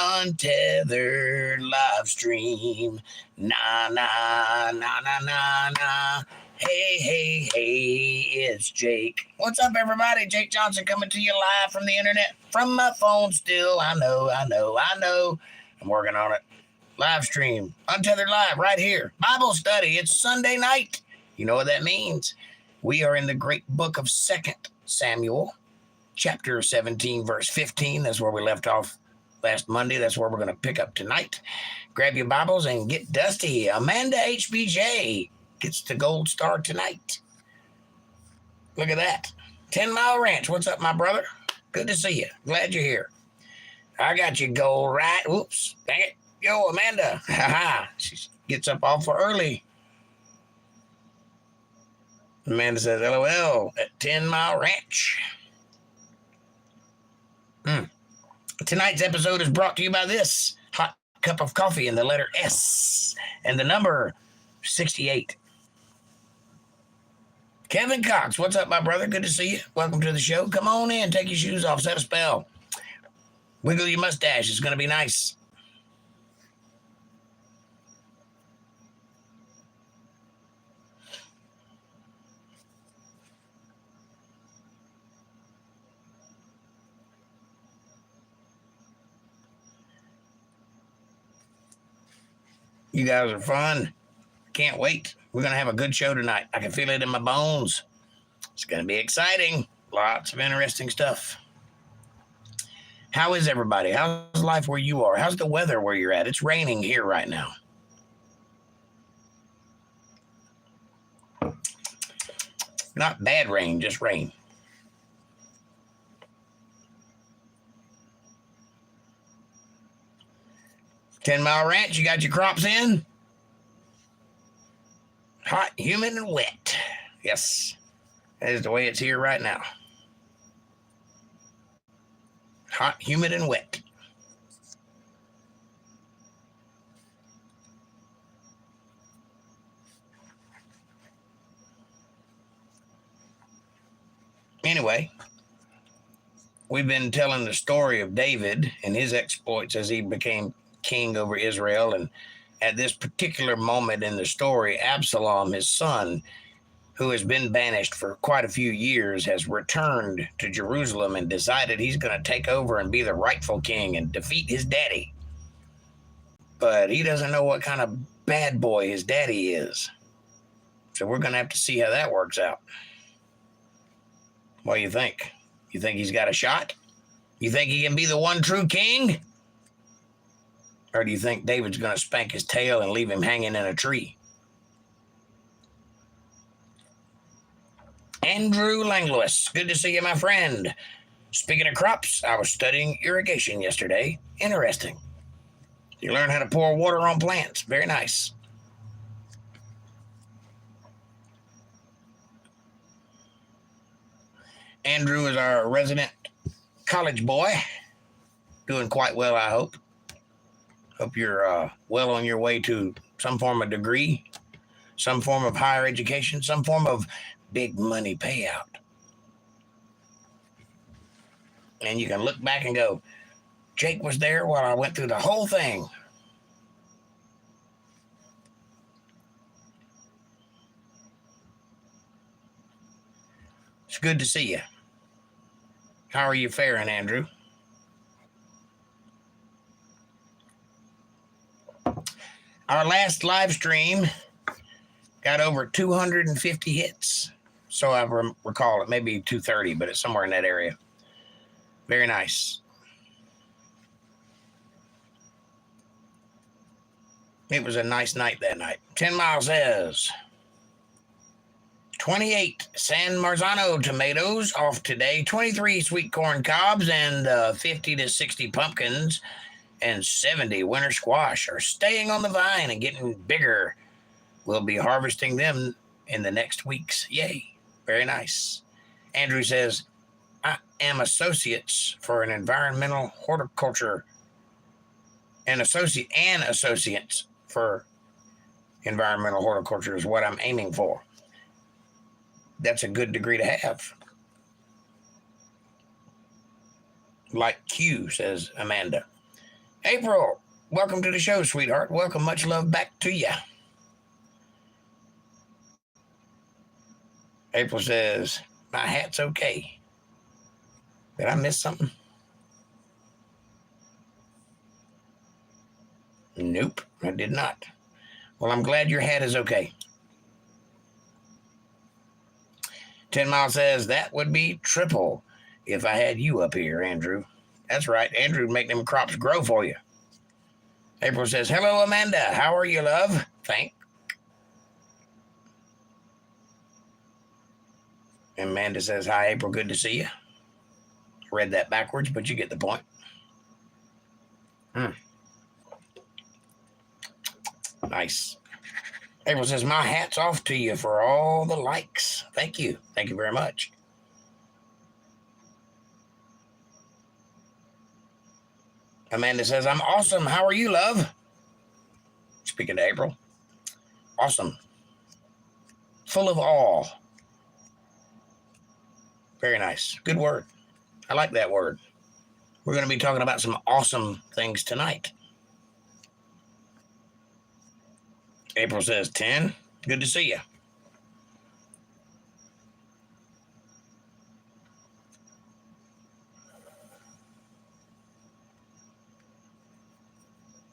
Untethered live stream. Na na na na na na. Hey, hey, hey, it's Jake. What's up, everybody? Jake Johnson coming to you live from the internet, from my phone still. I know. I'm working on it. Live stream, Untethered Live, right here. Bible study. It's Sunday night. You know what that means. We are in the great book of 2 Samuel, chapter 17, verse 15. That's where we left off last Monday. That's where we're going to pick up tonight. Grab your Bibles and get dusty. Amanda HBJ gets the gold star tonight. Look at that. 10 Mile Ranch. What's up, my brother? Good to see you. Glad you're here. I got you gold right. Oops. Dang it. Yo, Amanda. Ha. She gets up awful early. Amanda says, LOL at 10 Mile Ranch. Tonight's episode is brought to you by this hot cup of coffee and the letter S and the number 68. Kevin Cox, what's up, my brother? Good to see you. Welcome to the show. Come on in. Take your shoes off. Set a spell. Wiggle your mustache. It's going to be nice. You guys are fun. Can't wait. We're going to have a good show tonight. I can feel it in my bones. It's going to be exciting. Lots of interesting stuff. How is everybody? How's life where you are? How's the weather where you're at? It's raining here right now. Not bad rain, just rain. Ten Mile Ranch, you got your crops in? Hot, humid, and wet. Yes, that is the way it's here right now. Hot, humid, and wet. Anyway, we've been telling the story of David and his exploits as he became king over Israel, and at this particular moment in the story, Absalom, his son, who has been banished for quite a few years, has returned to Jerusalem and decided he's going to take over and be the rightful king and defeat his daddy. But he doesn't know what kind of bad boy his daddy is. So we're going to have to see how that works out. What do you think? You think he's got a shot? You think he can be the one true king? Or do you think David's going to spank his tail and leave him hanging in a tree? Andrew Langlois, good to see you, my friend. Speaking of crops, I was studying irrigation yesterday. Interesting. You learn how to pour water on plants. Very nice. Andrew is our resident college boy. Doing quite well, I hope. Hope you're well on your way to some form of degree, some form of higher education, some form of big money payout. And you can look back and go, Jake was there while I went through the whole thing. It's good to see you. How are you faring, Andrew? Our last live stream got over 250 hits. So I recall it, maybe 230, but it's somewhere in that area. Very nice. It was a nice night that night. 10 Mile says, 28 San Marzano tomatoes off today, 23 sweet corn cobs, and 50 to 60 pumpkins and 70 winter squash are staying on the vine and getting bigger. We'll be harvesting them in the next weeks. Yay. Very nice. Andrew says, I am associates for an environmental horticulture and associates for environmental horticulture is what I'm aiming for. That's a good degree to have. Like Q, says Amanda. April, welcome to the show, sweetheart. Welcome. Much love back to you. April says, my hat's okay. Did I miss something? Nope, I did not. Well, I'm glad your hat is okay. 10 Mile says, that would be triple if I had you up here, Andrew. That's right. Andrew would make them crops grow for you. April says, hello, Amanda. How are you, love? Thank. Amanda says, hi, April. Good to see you. Read that backwards, but you get the point. Nice. April says, my hat's off to you for all the likes. Thank you. Thank you very much. Amanda says, I'm awesome. How are you, love? Speaking to April. Awesome. Full of awe. Very nice. Good word. I like that word. We're going to be talking about some awesome things tonight. April says, 10. Good to see you.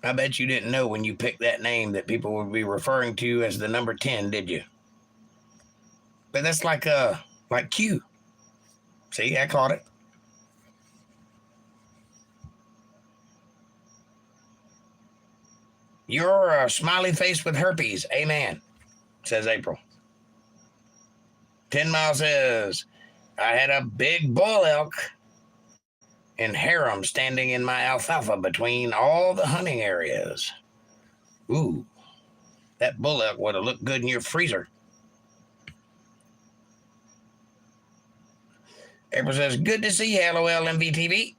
I bet you didn't know when you picked that name that people would be referring to you as the number 10, did you? But that's like Q. See, I caught it. You're a smiley face with herpes. Amen, says April. 10 Mile says, I had a big bull elk and harem standing in my alfalfa between all the hunting areas. Ooh, that bull elk would have looked good in your freezer. April says, good to see you, LOL MVTV.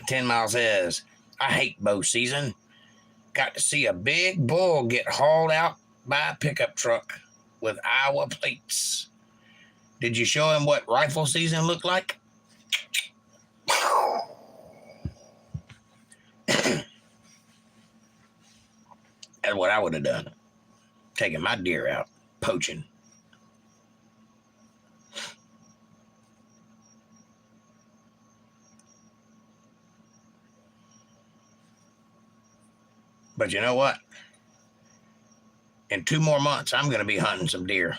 Ten Mile says, I hate bow season. Got to see a big bull get hauled out by a pickup truck with Iowa plates. Did you show him what rifle season looked like? That's what I would have done. Taking my deer out, poaching. But you know what? In 2 more months, I'm going to be hunting some deer.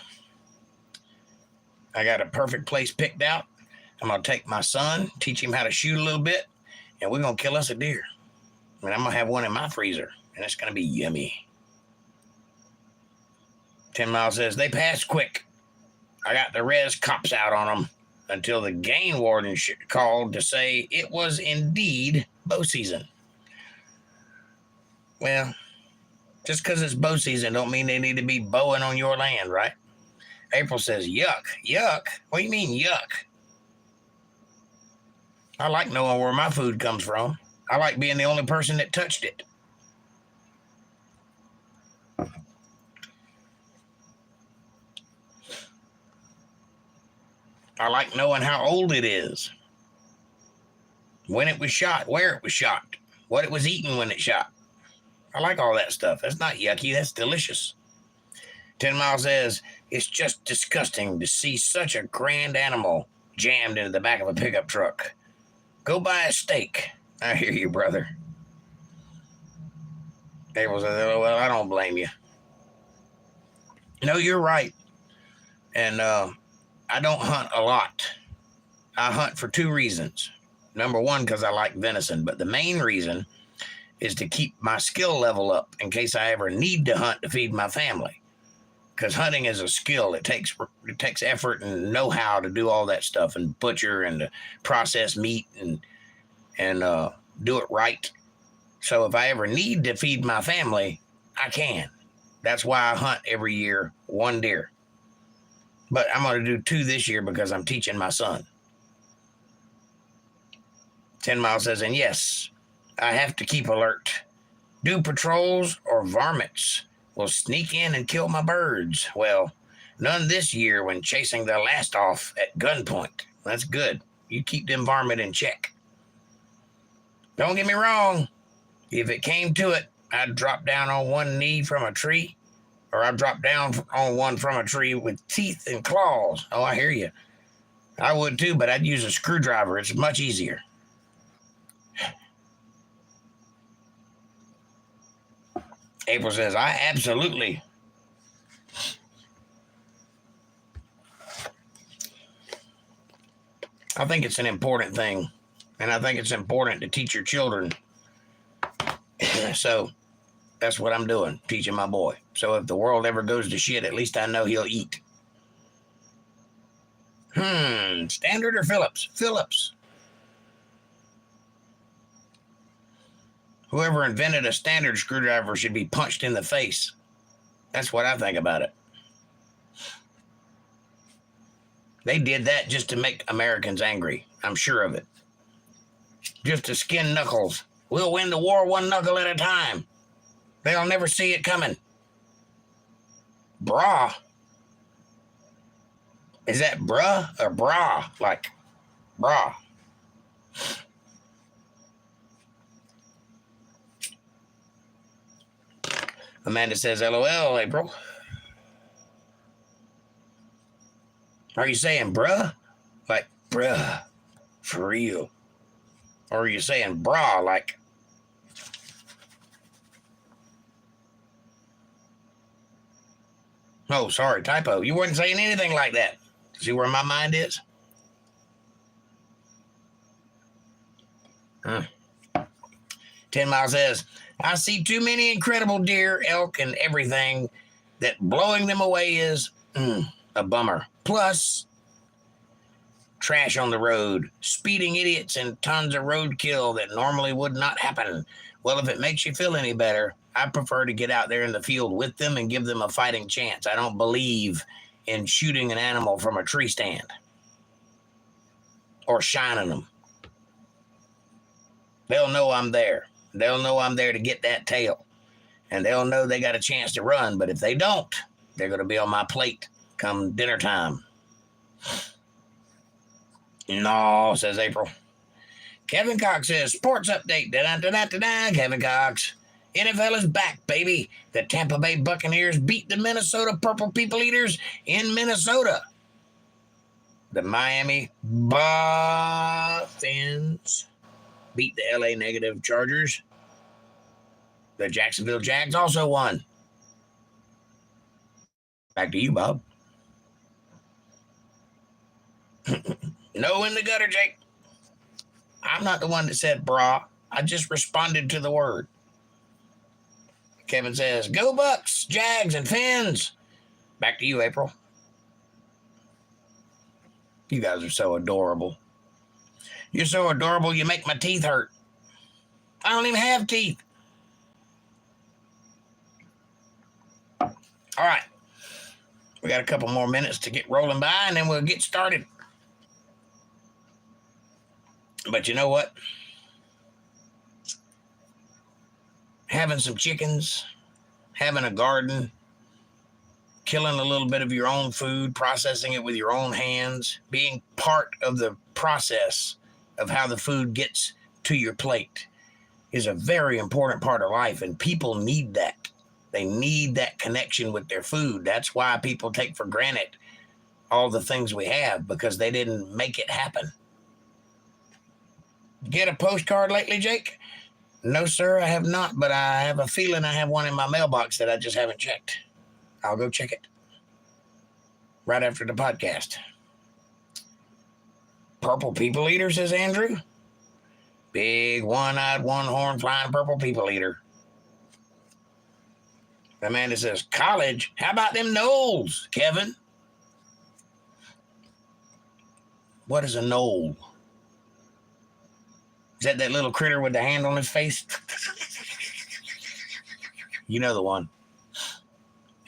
I got a perfect place picked out. I'm going to take my son, teach him how to shoot a little bit, and we're going to kill us a deer. And I'm going to have one in my freezer, and it's going to be yummy. 10 Mile says, they passed quick. I got the res cops out on them until the game warden called to say it was indeed bow season. Well, just because it's bow season don't mean they need to be bowing on your land, right? April says, yuck. Yuck? What do you mean, yuck? I like knowing where my food comes from. I like being the only person that touched it. I like knowing how old it is, when it was shot, where it was shot, what it was eaten when it shot. I like all that stuff. That's not yucky. That's delicious. 10 Mile says, it's just disgusting to see such a grand animal jammed into the back of a pickup truck. Go buy a steak. I hear you, brother. April says, well, I don't blame you. No, you're right. And I don't hunt a lot. I hunt for 2 reasons. Number 1, because I like venison. But the main reason is to keep my skill level up in case I ever need to hunt to feed my family. Because hunting is a skill. It takes effort and know-how to do all that stuff and butcher and to process meat and do it right. So if I ever need to feed my family, I can. That's why I hunt every year 1 deer. But I'm going to do 2 this year because I'm teaching my son. 10 Mile says, and yes, I have to keep alert. Do patrols or varmints will sneak in and kill my birds. Well, none this year when chasing the last off at gunpoint. That's good. You keep them varmint in check. Don't get me wrong. If it came to it, I'd drop down on one knee from a tree, or I'd drop down on one from a tree with teeth and claws. Oh, I hear you. I would too, but I'd use a screwdriver. It's much easier. April says, I absolutely. I think it's an important thing, and I think it's important to teach your children. So that's what I'm doing, teaching my boy. So if the world ever goes to shit, at least I know he'll eat. Standard or Phillips? Phillips. Whoever invented a standard screwdriver should be punched in the face. That's what I think about it. They did that just to make Americans angry. I'm sure of it. Just to skin knuckles. We'll win the war one knuckle at a time. They'll never see it coming. Bra. Is that bruh or bra? Like, bra. Amanda says, LOL, April. Are you saying bruh? Like, bruh, for real? Or are you saying bra, like... Oh, sorry, typo. You weren't saying anything like that. See where my mind is? 10 Mile says, I see too many incredible deer, elk, and everything that blowing them away is a bummer. Plus, trash on the road, speeding idiots, and tons of roadkill that normally would not happen. Well, if it makes you feel any better, I prefer to get out there in the field with them and give them a fighting chance. I don't believe in shooting an animal from a tree stand or shining them. They'll know I'm there. They'll know I'm there to get that tail. And they'll know they got a chance to run. But if they don't, they're going to be on my plate come dinner time. No, says April. Kevin Cox says, sports update. Da-da-da-da-da-da. Kevin Cox. NFL is back, baby. The Tampa Bay Buccaneers beat the Minnesota Purple People Eaters in Minnesota. The Miami Dolphins beat the LA Negative Chargers. The Jacksonville Jags also won. Back to you, Bob. No in the gutter, Jake. I'm not the one that said bra. I just responded to the word. Kevin says, go Bucks, Jags, and Fins. Back to you, April. You guys are so adorable. You're so adorable, you make my teeth hurt. I don't even have teeth. All right. We got a couple more minutes to get rolling by, and then we'll get started. But you know what? Having some chickens, having a garden, killing a little bit of your own food, processing it with your own hands, being part of the process of how the food gets to your plate is a very important part of life, and people need that. They need that connection with their food. That's why people take for granted all the things we have, because they didn't make it happen. Get a postcard lately, Jake? No, sir, I have not, but I have a feeling I have one in my mailbox that I just haven't checked. I'll go check it right after the podcast. Purple People Eater, says Andrew. Big one-eyed, one-horn flying purple people eater. Amanda says, college? How about them Knowles, Kevin? What is a knoll? Is that little critter with the hand on his face? You know the one.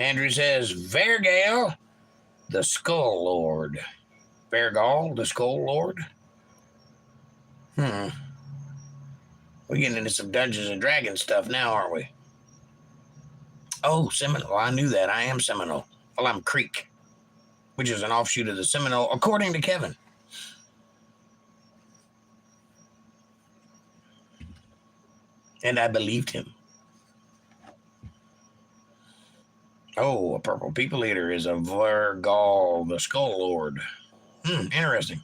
Andrew says, Vergal, the Skull Lord. Vergal, the Skull Lord? We're getting into some Dungeons and Dragons stuff now, aren't we? Oh, Seminole. Well, I knew that. I am Seminole. Well, I'm Creek, which is an offshoot of the Seminole, according to Kevin. And I believed him. Oh, a purple people eater is a Virgal, the Skull Lord. Interesting.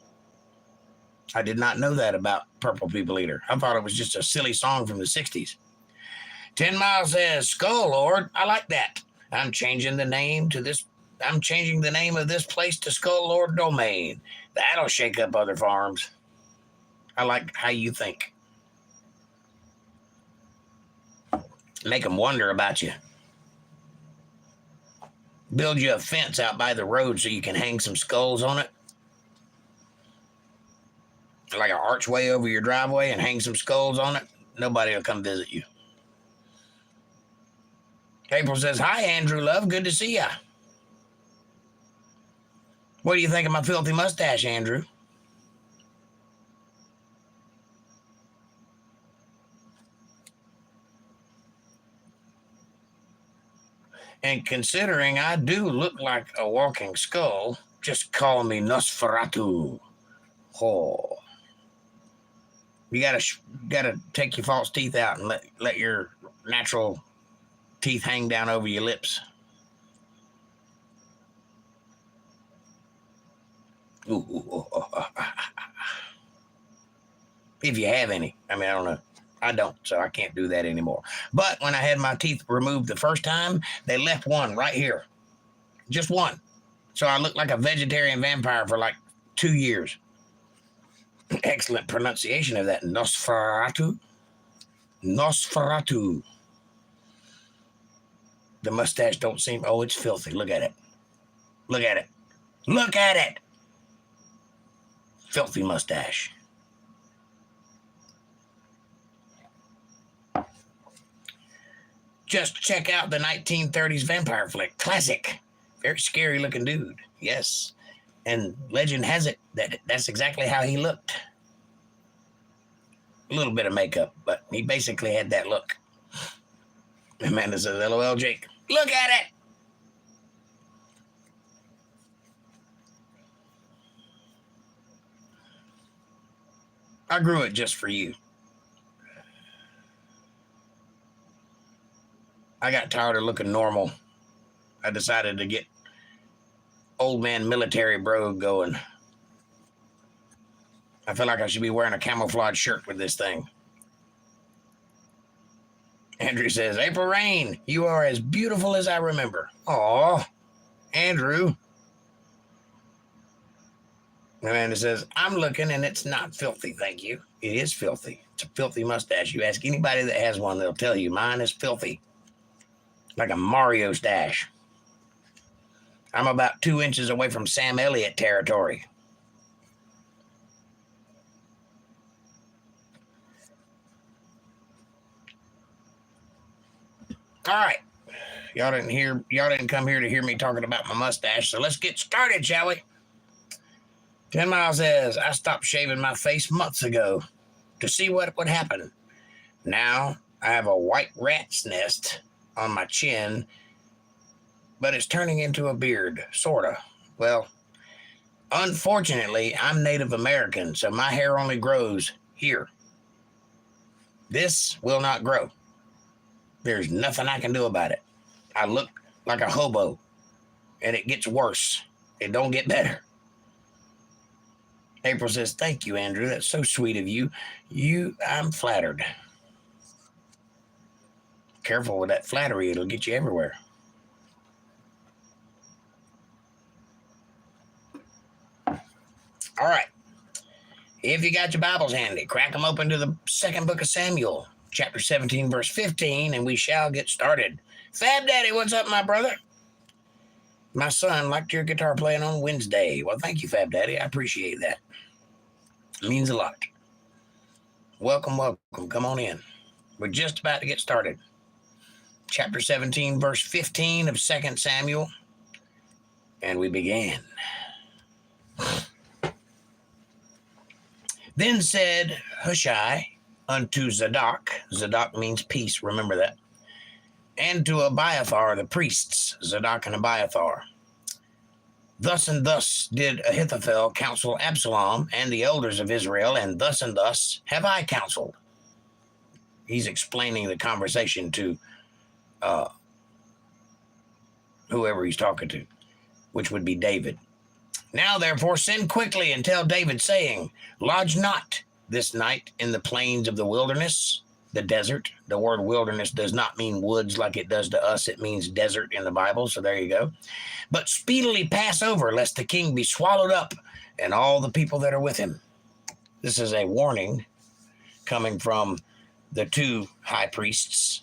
I did not know that about Purple People Eater. I thought it was just a silly song from the 60s. 10 Miles says, Skull Lord. I like that. I'm changing the name of this place to Skull Lord Domain. That'll shake up other farms. I like how you think. Make them wonder about you. Build you a fence out by the road so you can hang some skulls on it. Like an archway over your driveway and hang some skulls on it. Nobody will come visit you. April says, hi, Andrew Love. Good to see ya. What do you think of my filthy mustache, Andrew? And considering I do look like a walking skull, just call me Nosferatu. Oh. You gotta take your false teeth out and let your natural teeth hang down over your lips. If you have any. I mean, I don't know. I don't, so I can't do that anymore. But when I had my teeth removed the first time, they left one right here. Just one. So I looked like a vegetarian vampire for like 2 years. Excellent pronunciation of that. Nosferatu. Nosferatu. The mustache don't seem... Oh, it's filthy. Look at it. Look at it. Look at it. Filthy mustache. Just check out the 1930s vampire flick. Classic. Very scary looking dude. Yes. And legend has it that that's exactly how he looked. A little bit of makeup, but he basically had that look. Amanda says, LOL, Jake. Look at it. I grew it just for you. I got tired of looking normal. I decided to get old man military bro going. I feel like I should be wearing a camouflage shirt with this thing. Andrew says, April Rain, you are as beautiful as I remember. Aw, Andrew. Amanda says, I'm looking and it's not filthy, thank you. It is filthy. It's a filthy mustache. You ask anybody that has one, they'll tell you mine is filthy. Like a Mario stash. I'm about 2 inches away from Sam Elliott territory. All right. Y'all didn't come here to hear me talking about my mustache, so let's get started, shall we? 10 Miles says, I stopped shaving my face months ago to see what would happen. Now I have a white rat's nest on my chin, but it's turning into a beard, sorta. Well, unfortunately, I'm Native American, so my hair only grows here. This will not grow. There's nothing I can do about it. I look like a hobo, and it gets worse. It don't get better. April says, thank you, Andrew. That's so sweet of you. I'm flattered. Careful with that flattery. It'll get you everywhere. All right. If you got your Bibles handy, crack them open to the second book of Samuel, chapter 17, verse 15, and we shall get started. Fab Daddy, what's up, my brother? My son liked your guitar playing on Wednesday. Well, thank you, Fab Daddy. I appreciate that. It means a lot. Welcome, welcome. Come on in. We're just about to get started. Chapter 17, verse 15 of 2 Samuel. And we began. Then said Hushai unto Zadok. Zadok means peace, remember that. and to Abiathar the priests, Zadok and Abiathar. Thus and thus did Ahithophel counsel Absalom and the elders of Israel, and thus have I counseled. He's explaining the conversation to whoever he's talking to, which would be David. Now, therefore, send quickly and tell David, saying, lodge not this night in the plains of the wilderness, the desert. The word wilderness does not mean woods like it does to us. It means desert in the Bible, so there you go. But speedily pass over, lest the king be swallowed up, and all the people that are with him. This is a warning coming from the two high priests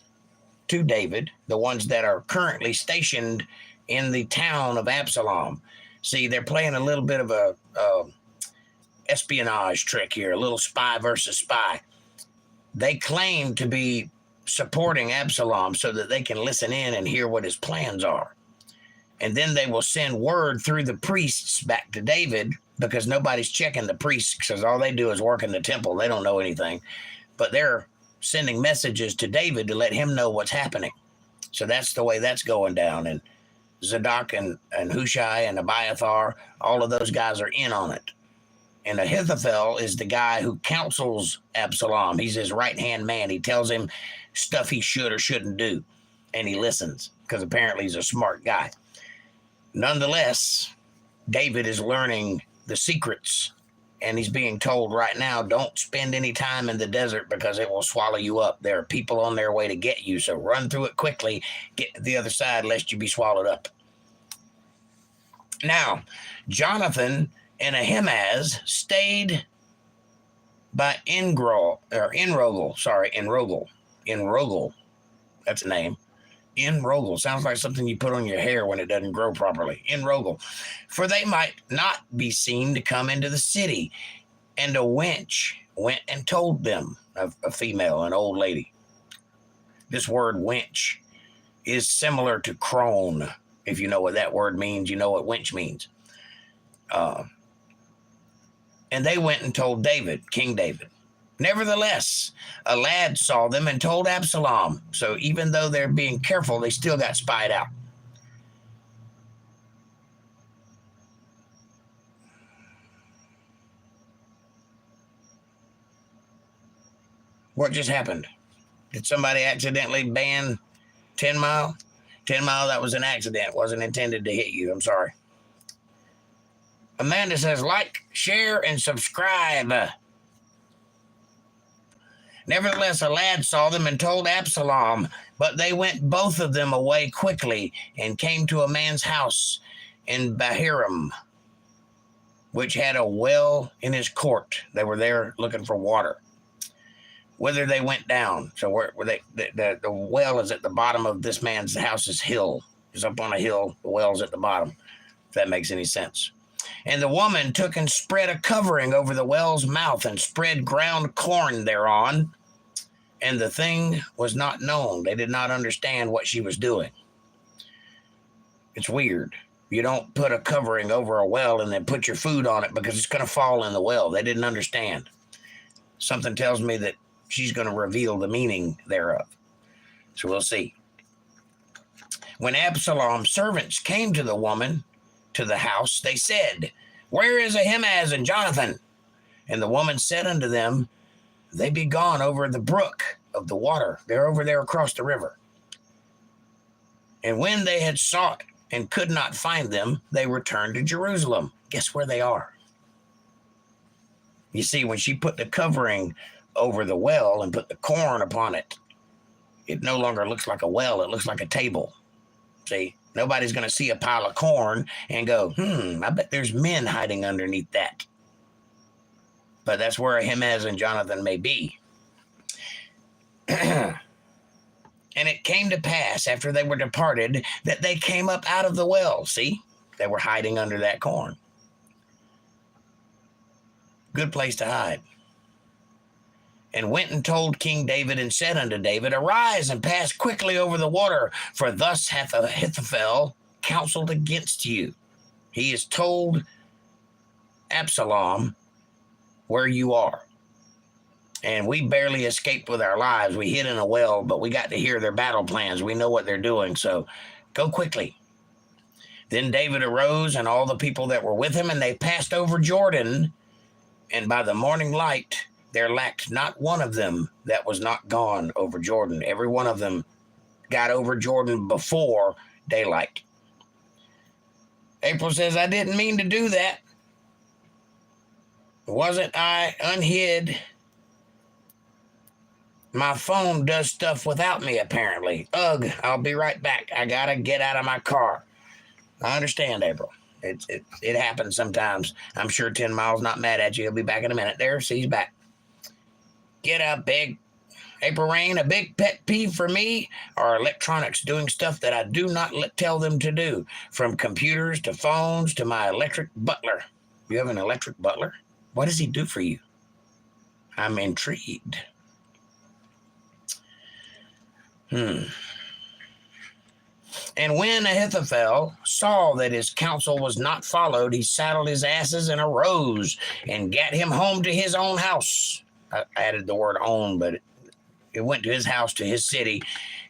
to David, the ones that are currently stationed in the town of Absalom. See, they're playing a little bit of a espionage trick here, a little spy versus spy. They claim to be supporting Absalom so that they can listen in and hear what his plans are. And then they will send word through the priests back to David, because nobody's checking the priests, because all they do is work in the temple. They don't know anything. But they're sending messages to David to let him know what's happening. So that's the way that's going down. And Zadok and Hushai and Abiathar, all of those guys are in on it. And Ahithophel is the guy who counsels Absalom. He's his right-hand man. He tells him stuff he should or shouldn't do. And he listens, because apparently he's a smart guy. Nonetheless, David is learning the secrets, and he's being told right now, don't spend any time in the desert because it will swallow you up. There are people on their way to get you, so run through it quickly, get to the other side lest you be swallowed up. Now, Jonathan and Ahimaaz stayed by Enrogel. That's a name. Enrogel sounds like something you put on your hair when it doesn't grow properly. Enrogel, for they might not be seen to come into the city. And a wench went and told them, a female, an old lady. This word wench is similar to crone. If you know what that word means, you know what wench means. And they went and told David, King David. Nevertheless, a lad saw them and told Absalom. So even though they're being careful, they still got spied out. What just happened? Did somebody accidentally ban 10 Mile? 10 Mile, that was an accident. Wasn't intended to hit you. I'm sorry. Amanda says, like, share, and subscribe. Nevertheless, a lad saw them and told Absalom, but they went both of them away quickly and came to a man's house in Bahiram, which had a well in his court. They were there looking for water. Whither they went down. So where they, the well is at the bottom of this man's house's hill. It's up on a hill. The well's at the bottom, if that makes any sense. And the woman took and spread a covering over the well's mouth and spread ground corn thereon. And the thing was not known. They did not understand what she was doing. It's weird. You don't put a covering over a well and then put your food on it because it's going to fall in the well. They didn't understand. Something tells me that she's going to reveal the meaning thereof. So we'll see. When Absalom's servants came to the woman, to the house, they said, where is Ahimaaz and Jonathan? And the woman said unto them, they be gone over the brook of the water. They're over there across the river. And when they had sought and could not find them, they returned to Jerusalem. Guess where they are? You see, when she put the covering over the well and put the corn upon it, it no longer looks like a well. It looks like a table. See, nobody's going to see a pile of corn and go, I bet there's men hiding underneath that. But that's where Ahimaaz and Jonathan may be. And it came to pass after they were departed that they came up out of the well. See, they were hiding under that corn. Good place to hide. And went and told King David and said unto David, arise and pass quickly over the water, for thus hath Ahithophel counseled against you. He has told Absalom where you are. And we barely escaped with our lives. We hid in a well, but we got to hear their battle plans. We know what they're doing, so go quickly. Then David arose and all the people that were with him, and they passed over Jordan. And by the morning light, there lacked not one of them that was not gone over Jordan. Every one of them got over Jordan before daylight. April says, I didn't mean to do that. Wasn't I unhid? My phone does stuff without me, apparently. Ugh, I'll be right back. I gotta get out of my car. I understand, April. It happens sometimes. I'm sure 10 Miles not mad at you. He'll be back in a minute. There, see, he's back. Get up, big. April Rain, a big pet peeve for me are electronics doing stuff that I do not tell them to do, from computers to phones to my electric butler. You have an electric butler? What does he do for you? I'm intrigued. And when Ahithophel saw that his counsel was not followed, he saddled his asses and arose and gat him home to his own house. I added the word own, but it went to his house, to his city,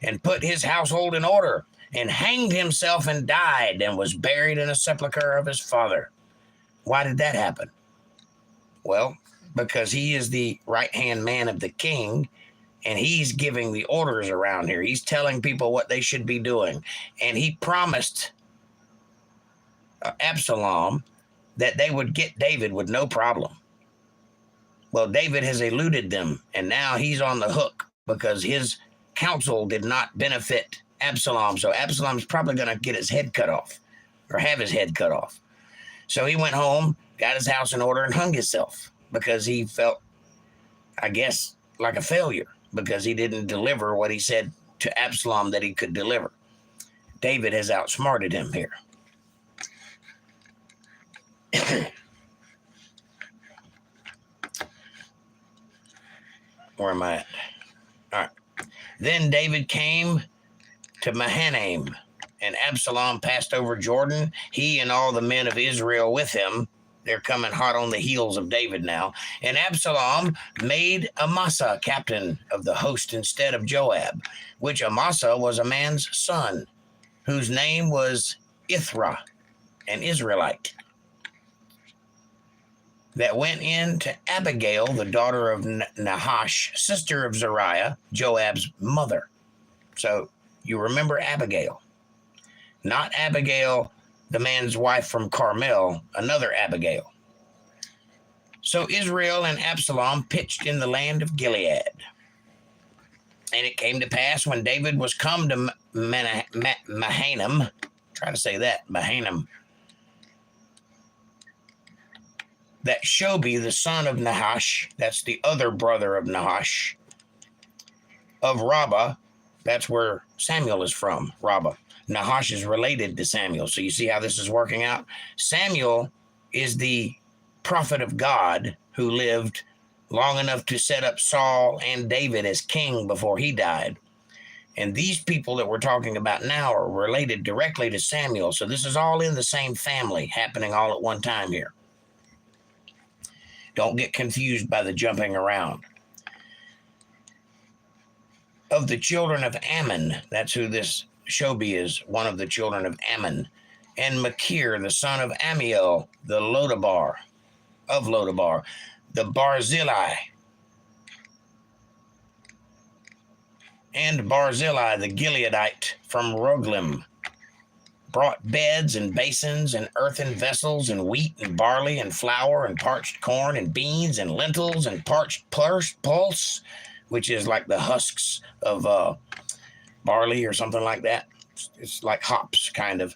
and put his household in order, and hanged himself and died, and was buried in a sepulchre of his father. Why did that happen? Well, because he is the right-hand man of the king, and he's giving the orders around here. He's telling people what they should be doing. And he promised Absalom that they would get David with no problem. Well, David has eluded them, and now he's on the hook because his counsel did not benefit Absalom. So Absalom's probably going to get his head cut off, or have his head cut off. So he went home, got his house in order, and hung himself because he felt, I guess, like a failure, because he didn't deliver what he said to Absalom that he could deliver. David has outsmarted him here. Where am I at? All right. Then David came to Mahanaim, and Absalom passed over Jordan, he and all the men of Israel with him. They're coming hot on the heels of David now. And Absalom made Amasa captain of the host instead of Joab, which Amasa was a man's son, whose name was Ithra, an Israelite, that went in to Abigail, the daughter of Nahash, sister of Zeruiah, Joab's mother. So you remember Abigail. Not Abigail, the man's wife from Carmel, another Abigail. So Israel and Absalom pitched in the land of Gilead. And it came to pass when David was come to Mahanaim, try to say that, Mahanaim, that Shobi, the son of Nahash, that's the other brother of Nahash, of Rabbah, that's where Samuel is from, Rabbah. Nahash is related to Samuel. So you see how this is working out? Samuel is the prophet of God who lived long enough to set up Saul and David as king before he died. And these people that we're talking about now are related directly to Samuel. So this is all in the same family happening all at one time here. Don't get confused by the jumping around. Of the children of Ammon, that's who this Shobi is, one of the children of Ammon, and Machir, the son of Amiel, the Lodabar, the Barzillai, and Barzillai, the Gileadite from Roglim, brought beds and basins and earthen vessels and wheat and barley and flour and parched corn and beans and lentils and parched pulse, which is like the husks of barley or something like that. It's like hops, kind of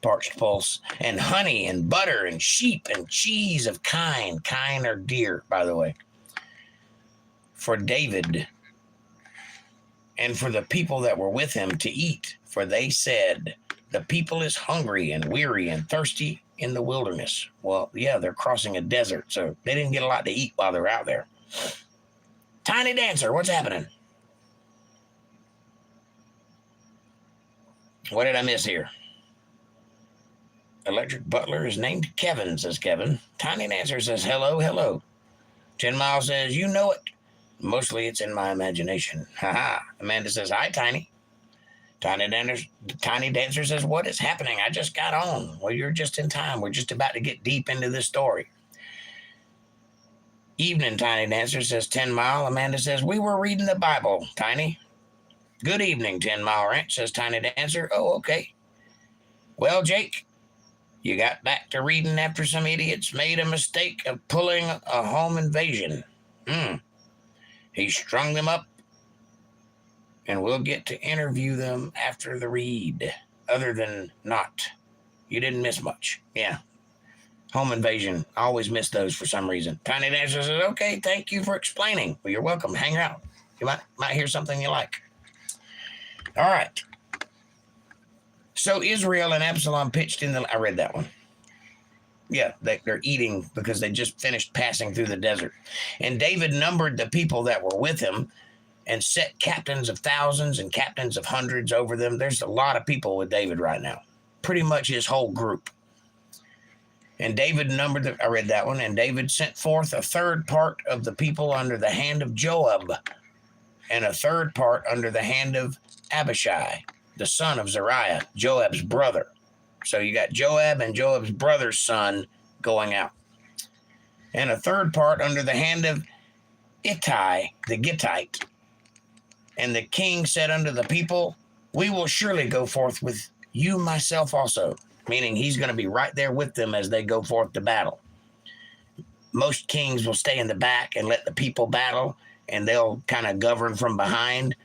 parched pulse, and honey and butter and sheep and cheese of kine. Kine are deer, by the way. For David and for the people that were with him to eat, for they said, the people is hungry and weary and thirsty in the wilderness. Well, yeah, they're crossing a desert, so they didn't get a lot to eat while they're out there. Tiny Dancer, what's happening? What did I miss here? Electric Butler is named Kevin, says Kevin. Tiny Dancer says, hello, hello. 10 Miles says, you know it. Mostly it's in my imagination. Haha. Amanda says, hi, Tiny. Tiny Dancer says, what is happening? I just got on. Well, you're just in time. We're just about to get deep into this story. Evening, Tiny Dancer says, 10 Mile. Amanda says, we were reading the Bible, Tiny. Good evening, 10 Mile Ranch, says Tiny Dancer. Oh, okay. Well, Jake, you got back to reading after some idiots made a mistake of pulling a home invasion. He strung them up, and we'll get to interview them after the read. Other than not, you didn't miss much. Yeah. Home invasion. I always miss those for some reason. Tiny Dancer says, okay, thank you for explaining. Well, you're welcome. Hang out. You might hear something you like. All right. So Israel and Absalom pitched in the... I read that one. Yeah, they're eating because they just finished passing through the desert. And David numbered the people that were with him and set captains of thousands and captains of hundreds over them. There's a lot of people with David right now. Pretty much his whole group. And David numbered, I read that one, and David sent forth a third part of the people under the hand of Joab, and a third part under the hand of Abishai, the son of Zeruiah, Joab's brother. So you got Joab and Joab's brother's son going out. And a third part under the hand of Ittai, the Gittite. And the king said unto the people, we will surely go forth with you myself also. Meaning he's going to be right there with them as they go forth to battle. Most kings will stay in the back and let the people battle, and they'll kind of govern from behind.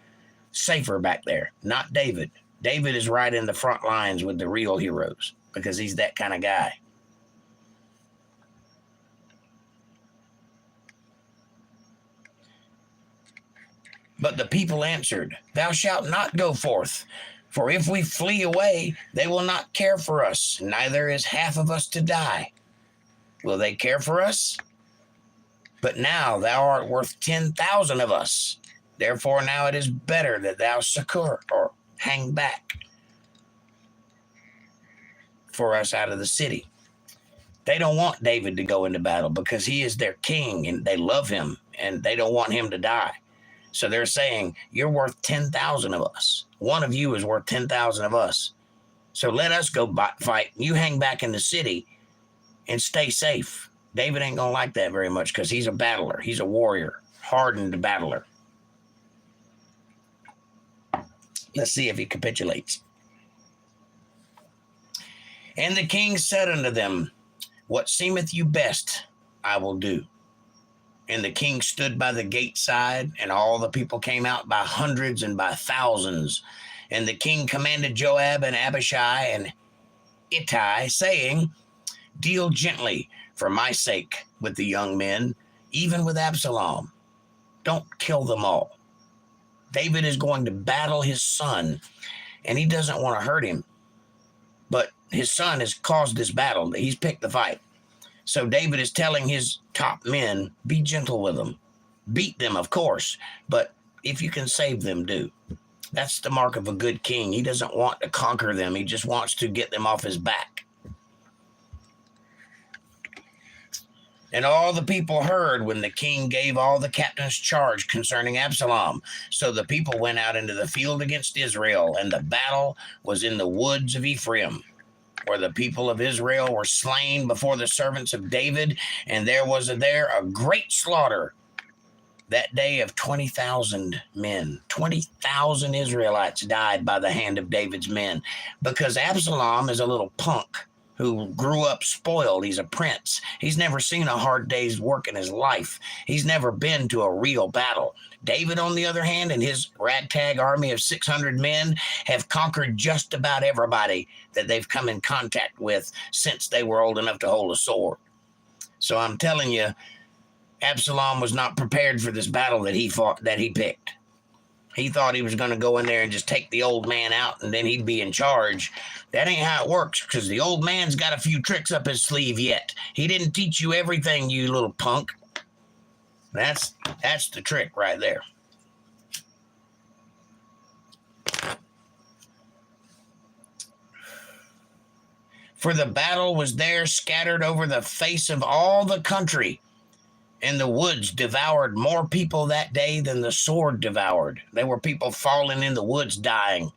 Safer back there. Not David. David is right in the front lines with the real heroes because he's that kind of guy. But the people answered, thou shalt not go forth, for if we flee away, they will not care for us, neither is half of us to die. Will they care for us? But now thou art worth 10,000 of us. Therefore now it is better that thou succor or hang back for us out of the city. They don't want David to go into battle because he is their king and they love him and they don't want him to die. So they're saying, you're worth 10,000 of us. One of you is worth 10,000 of us. So let us go fight. You hang back in the city and stay safe. David ain't going to like that very much because he's a battler. He's a warrior, hardened battler. Let's see if he capitulates. And the king said unto them, what seemeth you best, I will do. And the king stood by the gate side, and all the people came out by hundreds and by thousands. And the king commanded Joab and Abishai and Ittai, saying, deal gently for my sake with the young men, even with Absalom. Don't kill them all. David is going to battle his son, and he doesn't want to hurt him. But his son has caused this battle. He's picked the fight. So David is telling his top men, be gentle with them. Beat them, of course, but if you can save them, do. That's the mark of a good king. He doesn't want to conquer them. He just wants to get them off his back. And all the people heard when the king gave all the captains charge concerning Absalom. So the people went out into the field against Israel, and the battle was in the woods of Ephraim, where the people of Israel were slain before the servants of David, and there was there a great slaughter that day of 20,000 men. 20,000 Israelites died by the hand of David's men, because Absalom is a little punk who grew up spoiled. He's a prince. He's never seen a hard day's work in his life. He's never been to a real battle. David, on the other hand, and his ragtag army of 600 men have conquered just about everybody that they've come in contact with since they were old enough to hold a sword. So I'm telling you, Absalom was not prepared for this battle that he fought, that he picked. He thought he was going to go in there and just take the old man out and then he'd be in charge. That ain't how it works, because the old man's got a few tricks up his sleeve yet. He didn't teach you everything, you little punk. That's the trick right there. For the battle was there scattered over the face of all the country, And the woods devoured more people that day than the sword devoured. There were people falling in the woods dying,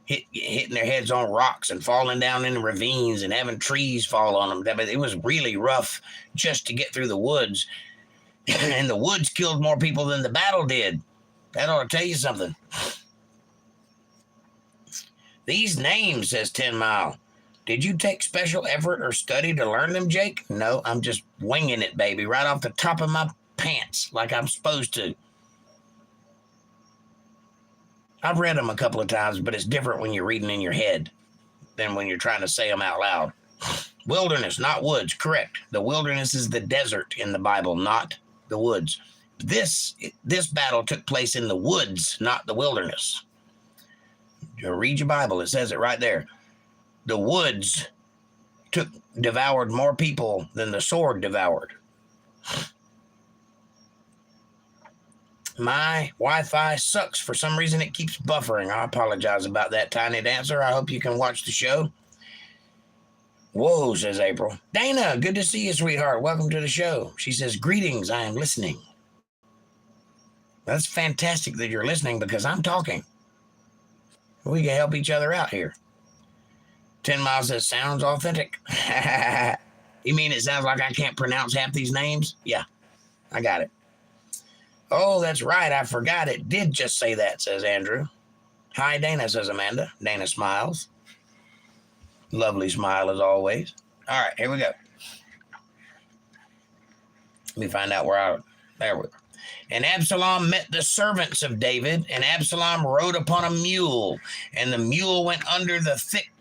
hitting their heads on rocks and falling down in ravines and having trees fall on them. It was really rough just to get through the woods. And the woods killed more people than the battle did. That ought to tell you something. These names, says 10 Mile. Did you take special effort or study to learn them, Jake? No, I'm just winging it, baby, right off the top of my pants like I'm supposed to. I've read them a couple of times, but it's different when you're reading in your head than when you're trying to say them out loud. Wilderness, not woods, correct. The wilderness is the desert in the Bible, not the woods. This battle took place in the woods, not the wilderness. You read your Bible, it says it right there. The woods devoured more people than the sword devoured. My Wi-Fi sucks. For some reason, it keeps buffering. I apologize about that, Tiny Dancer. I hope you can watch the show. Whoa, says April. Dana, good to see you, sweetheart. Welcome to the show. She says, greetings, I am listening. That's fantastic that you're listening because I'm talking. We can help each other out here. 10 Mile says, sounds authentic. You mean it sounds like I can't pronounce half these names? Yeah, I got it. Oh, that's right. I forgot it did just say that, says Andrew. Hi, Dana, says Amanda. Dana smiles. Lovely smile as always. All right, here we go. Let me find out there we go. And Absalom met the servants of David, and Absalom rode upon a mule, and the mule went under the thick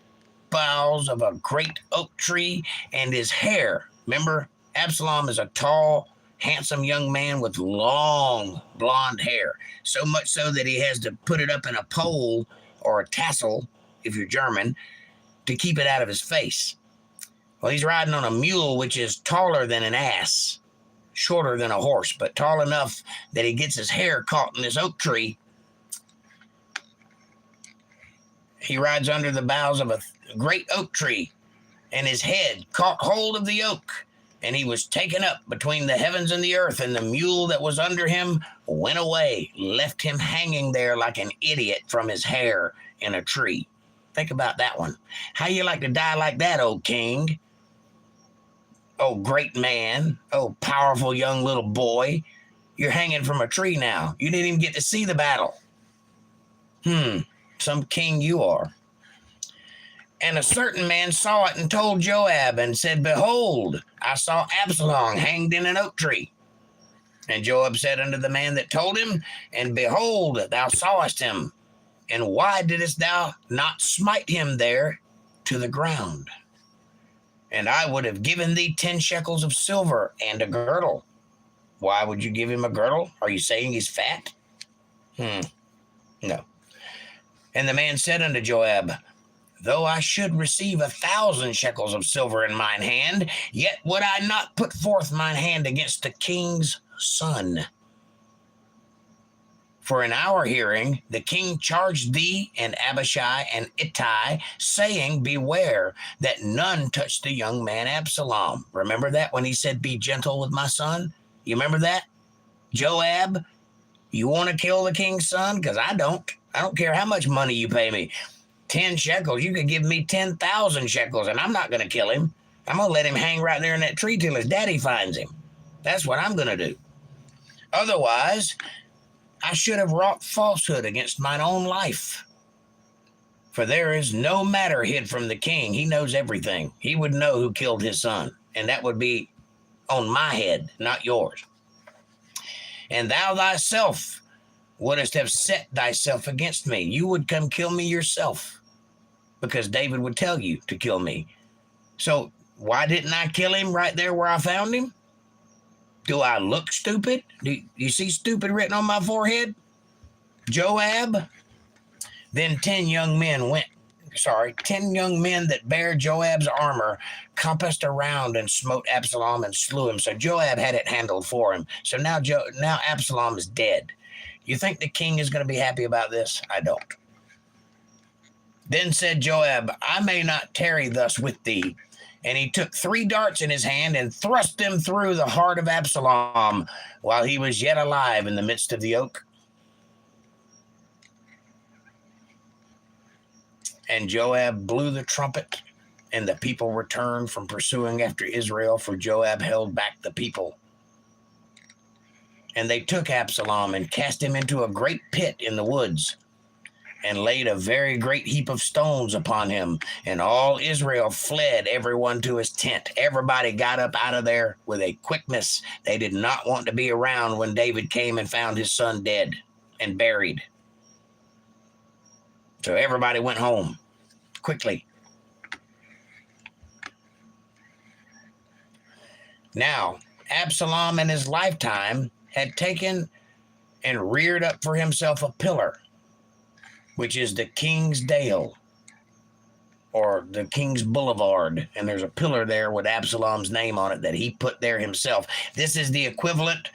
boughs of a great oak tree, and his hair. Remember, Absalom is a tall, handsome young man with long blonde hair, so much so that he has to put it up in a pole or a tassel, if you're German, to keep it out of his face. Well, he's riding on a mule, which is taller than an ass, shorter than a horse, but tall enough that he gets his hair caught in this oak tree. He rides under the boughs of a great oak tree, and his head caught hold of the oak, and he was taken up between the heavens and the earth, and the mule that was under him went away, left him hanging there like an idiot from his hair in a tree. Think about that one. How you like to die like that, old king? Oh, great man. Oh, powerful young little boy. You're hanging from a tree now. You didn't even get to see the battle. Some king you are. And a certain man saw it and told Joab and said, behold, I saw Absalom hanged in an oak tree. And Joab said unto the man that told him, and behold, thou sawest him. And why didst thou not smite him there to the ground? And I would have given thee 10 shekels of silver and a girdle. Why would you give him a girdle? Are you saying he's fat? No. And the man said unto Joab, though I should receive 1,000 shekels of silver in mine hand, yet would I not put forth mine hand against the king's son. For in our hearing, the king charged thee and Abishai and Ittai, saying, beware that none touch the young man Absalom. Remember that when he said, be gentle with my son? You remember that? Joab, you want to kill the king's son? Because I don't. I don't care how much money you pay me. 10 shekels, you could give me 10,000 shekels, and I'm not going to kill him. I'm going to let him hang right there in that tree till his daddy finds him. That's what I'm going to do. Otherwise, I should have wrought falsehood against mine own life. For there is no matter hid from the king. He knows everything. He would know who killed his son, and that would be on my head, not yours. And thou thyself wouldst have set thyself against me. You would come kill me yourself, because David would tell you to kill me. So why didn't I kill him right there where I found him? Do I look stupid? Do you see stupid written on my forehead? Joab? Then 10 young men that bare Joab's armor compassed around and smote Absalom and slew him. So Joab had it handled for him. So now Absalom is dead. You think the king is going to be happy about this? I don't. Then said Joab, I may not tarry thus with thee, And he took 3 darts in his hand and thrust them through the heart of Absalom while he was yet alive in the midst of the oak. And Joab blew the trumpet, and the people returned from pursuing after Israel, for Joab held back the people. And they took Absalom and cast him into a great pit in the woods, and laid a very great heap of stones upon him. And all Israel fled, everyone to his tent. Everybody got up out of there with a quickness. They did not want to be around when David came and found his son dead and buried. So everybody went home quickly. Now, Absalom in his lifetime had taken and reared up for himself a pillar, which is the King's Dale, or the King's Boulevard. And there's a pillar there with Absalom's name on it that he put there himself. This is the equivalent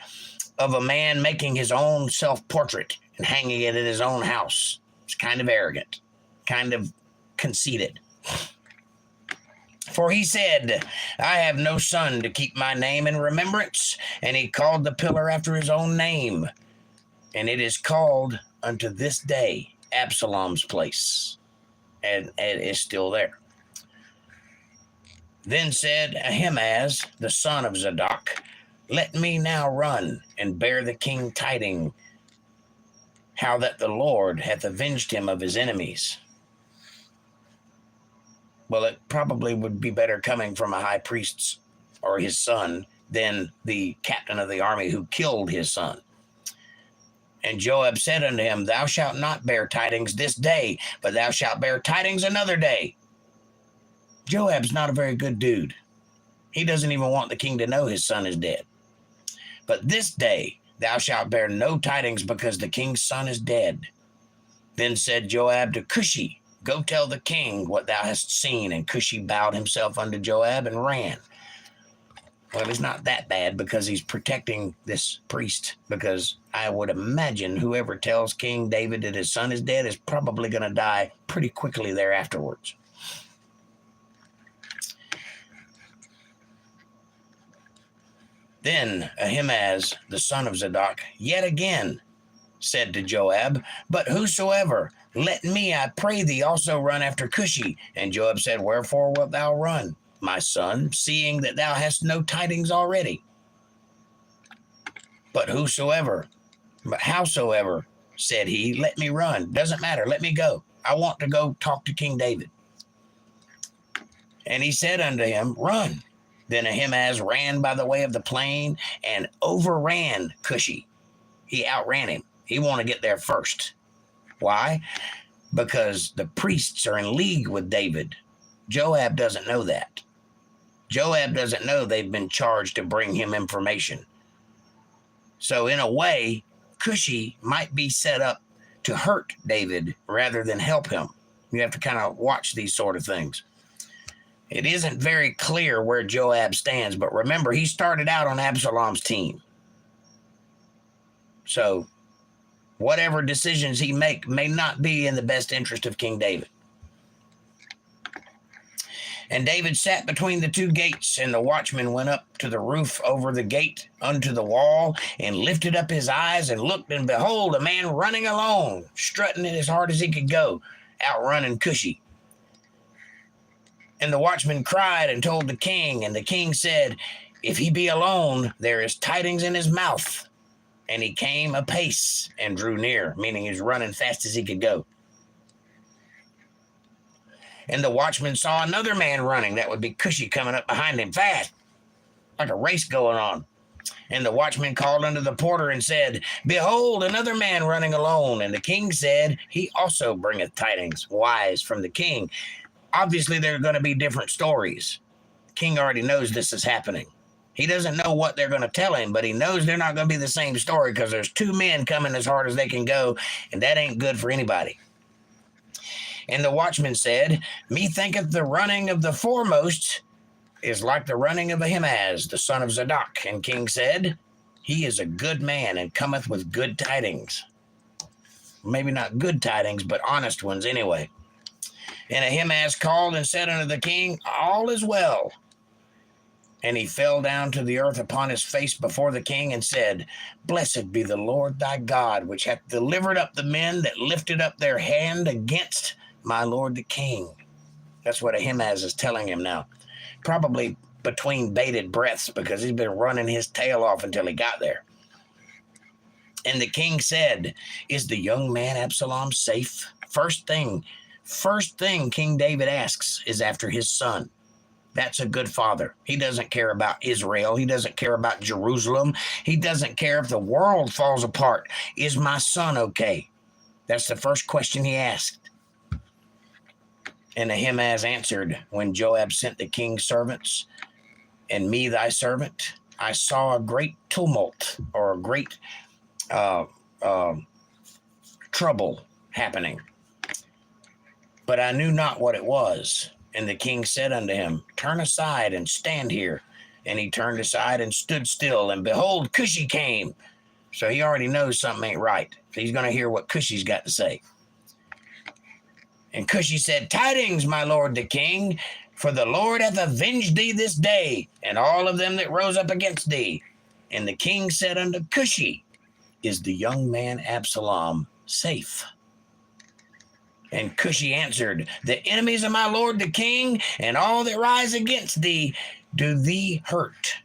of a man making his own self-portrait and hanging it in his own house. It's kind of arrogant, kind of conceited. For he said, I have no son to keep my name in remembrance. And he called the pillar after his own name. And it is called unto this day Absalom's place. And it is still there. Then said Ahimaaz, the son of Zadok, let me now run and bear the king tidings, how that the Lord hath avenged him of his enemies. Well, it probably would be better coming from a high priest or his son than the captain of the army who killed his son. And Joab said unto him, thou shalt not bear tidings this day, but thou shalt bear tidings another day. Joab's not a very good dude. He doesn't even want the king to know his son is dead. But this day thou shalt bear no tidings, because the king's son is dead. Then said Joab to Cushi, go tell the king what thou hast seen. And Cushi bowed himself unto Joab and ran. Well, it's not that bad, because he's protecting this priest, because I would imagine whoever tells King David that his son is dead is probably going to die pretty quickly there afterwards. Then Ahimaaz, the son of Zadok, yet again said to Joab, but whosoever, let me, I pray thee, also run after Cushi. And Joab said, wherefore wilt thou run, my son, seeing that thou hast no tidings already? But howsoever, said he, let me run. Doesn't matter, let me go. I want to go talk to King David. And he said unto him, run. Then Ahimaaz ran by the way of the plain and overran Cushi. He outran him. He wanted to get there first. Why? Because the priests are in league with David. Joab doesn't know that. Joab doesn't know they've been charged to bring him information. So in a way, Cushi might be set up to hurt David rather than help him. You have to kind of watch these sort of things. It isn't very clear where Joab stands, but remember, he started out on Absalom's team. So whatever decisions he make may not be in the best interest of King David. And David sat between the 2 gates, and the watchman went up to the roof over the gate unto the wall, and lifted up his eyes and looked, and behold, a man running alone, strutting it as hard as he could go, outrunning Cushi. And the watchman cried and told the king, and the king said, if he be alone, there is tidings in his mouth. And he came apace and drew near, meaning he's running fast as he could go. And the watchman saw another man running. That would be Cushi coming up behind him fast, like a race going on. And the watchman called unto the porter and said, behold, another man running alone. And the king said, he also bringeth tidings wise from the king. Obviously, there are going to be different stories. The king already knows this is happening. He doesn't know what they're going to tell him, but he knows they're not going to be the same story, because there's 2 men coming as hard as they can go, and that ain't good for anybody. And the watchman said, methinketh the running of the foremost is like the running of Ahimaaz, the son of Zadok. And king said, he is a good man, and cometh with good tidings. Maybe not good tidings, but honest ones anyway. And Ahimaaz called and said unto the king, All is well. And he fell down to the earth upon his face before the king and said, Blessed be the Lord thy God, which hath delivered up the men that lifted up their hand against my lord the king. That's what Ahimaaz is telling him now. Probably between bated breaths, because he's been running his tail off until he got there. And the king said, Is the young man Absalom safe? First thing King David asks is after his son. That's a good father. He doesn't care about Israel. He doesn't care about Jerusalem. He doesn't care if the world falls apart. Is my son okay? That's the first question he asked. And Ahimaaz answered, When Joab sent the king's servants and me thy servant, I saw a great tumult, or a great trouble happening. But I knew not what it was. And the king said unto him, Turn aside and stand here. And he turned aside and stood still, and behold, Cushi came. So he already knows something ain't right. So he's going to hear what Cushi's got to say. And Cushi said, Tidings, my lord the king, for the Lord hath avenged thee this day, and all of them that rose up against thee. And the king said unto Cushi, Is the young man Absalom safe? And Cushi answered, The enemies of my lord the king, and all that rise against thee, do thee hurt.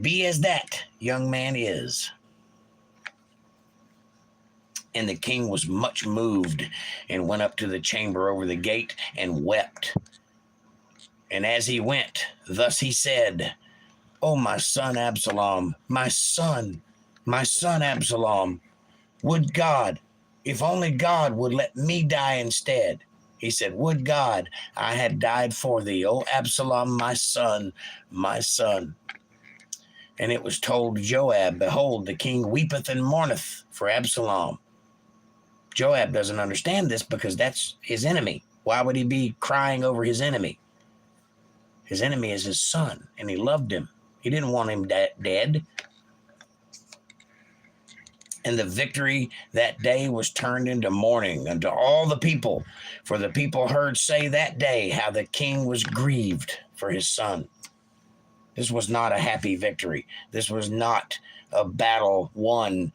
Be as that young man is. And the king was much moved, and went up to the chamber over the gate, and wept. And as he went, thus he said, O my son Absalom, my son Absalom, would God, if only God would let me die instead. He said, Would God I had died for thee, O Absalom, my son, my son. And it was told Joab, Behold, the king weepeth and mourneth for Absalom. Joab doesn't understand this because that's his enemy. Why would he be crying over his enemy? His enemy is his son, and he loved him. He didn't want him dead. And the victory that day was turned into mourning unto all the people. For the people heard say that day how the king was grieved for his son. This was not a happy victory. This was not a battle won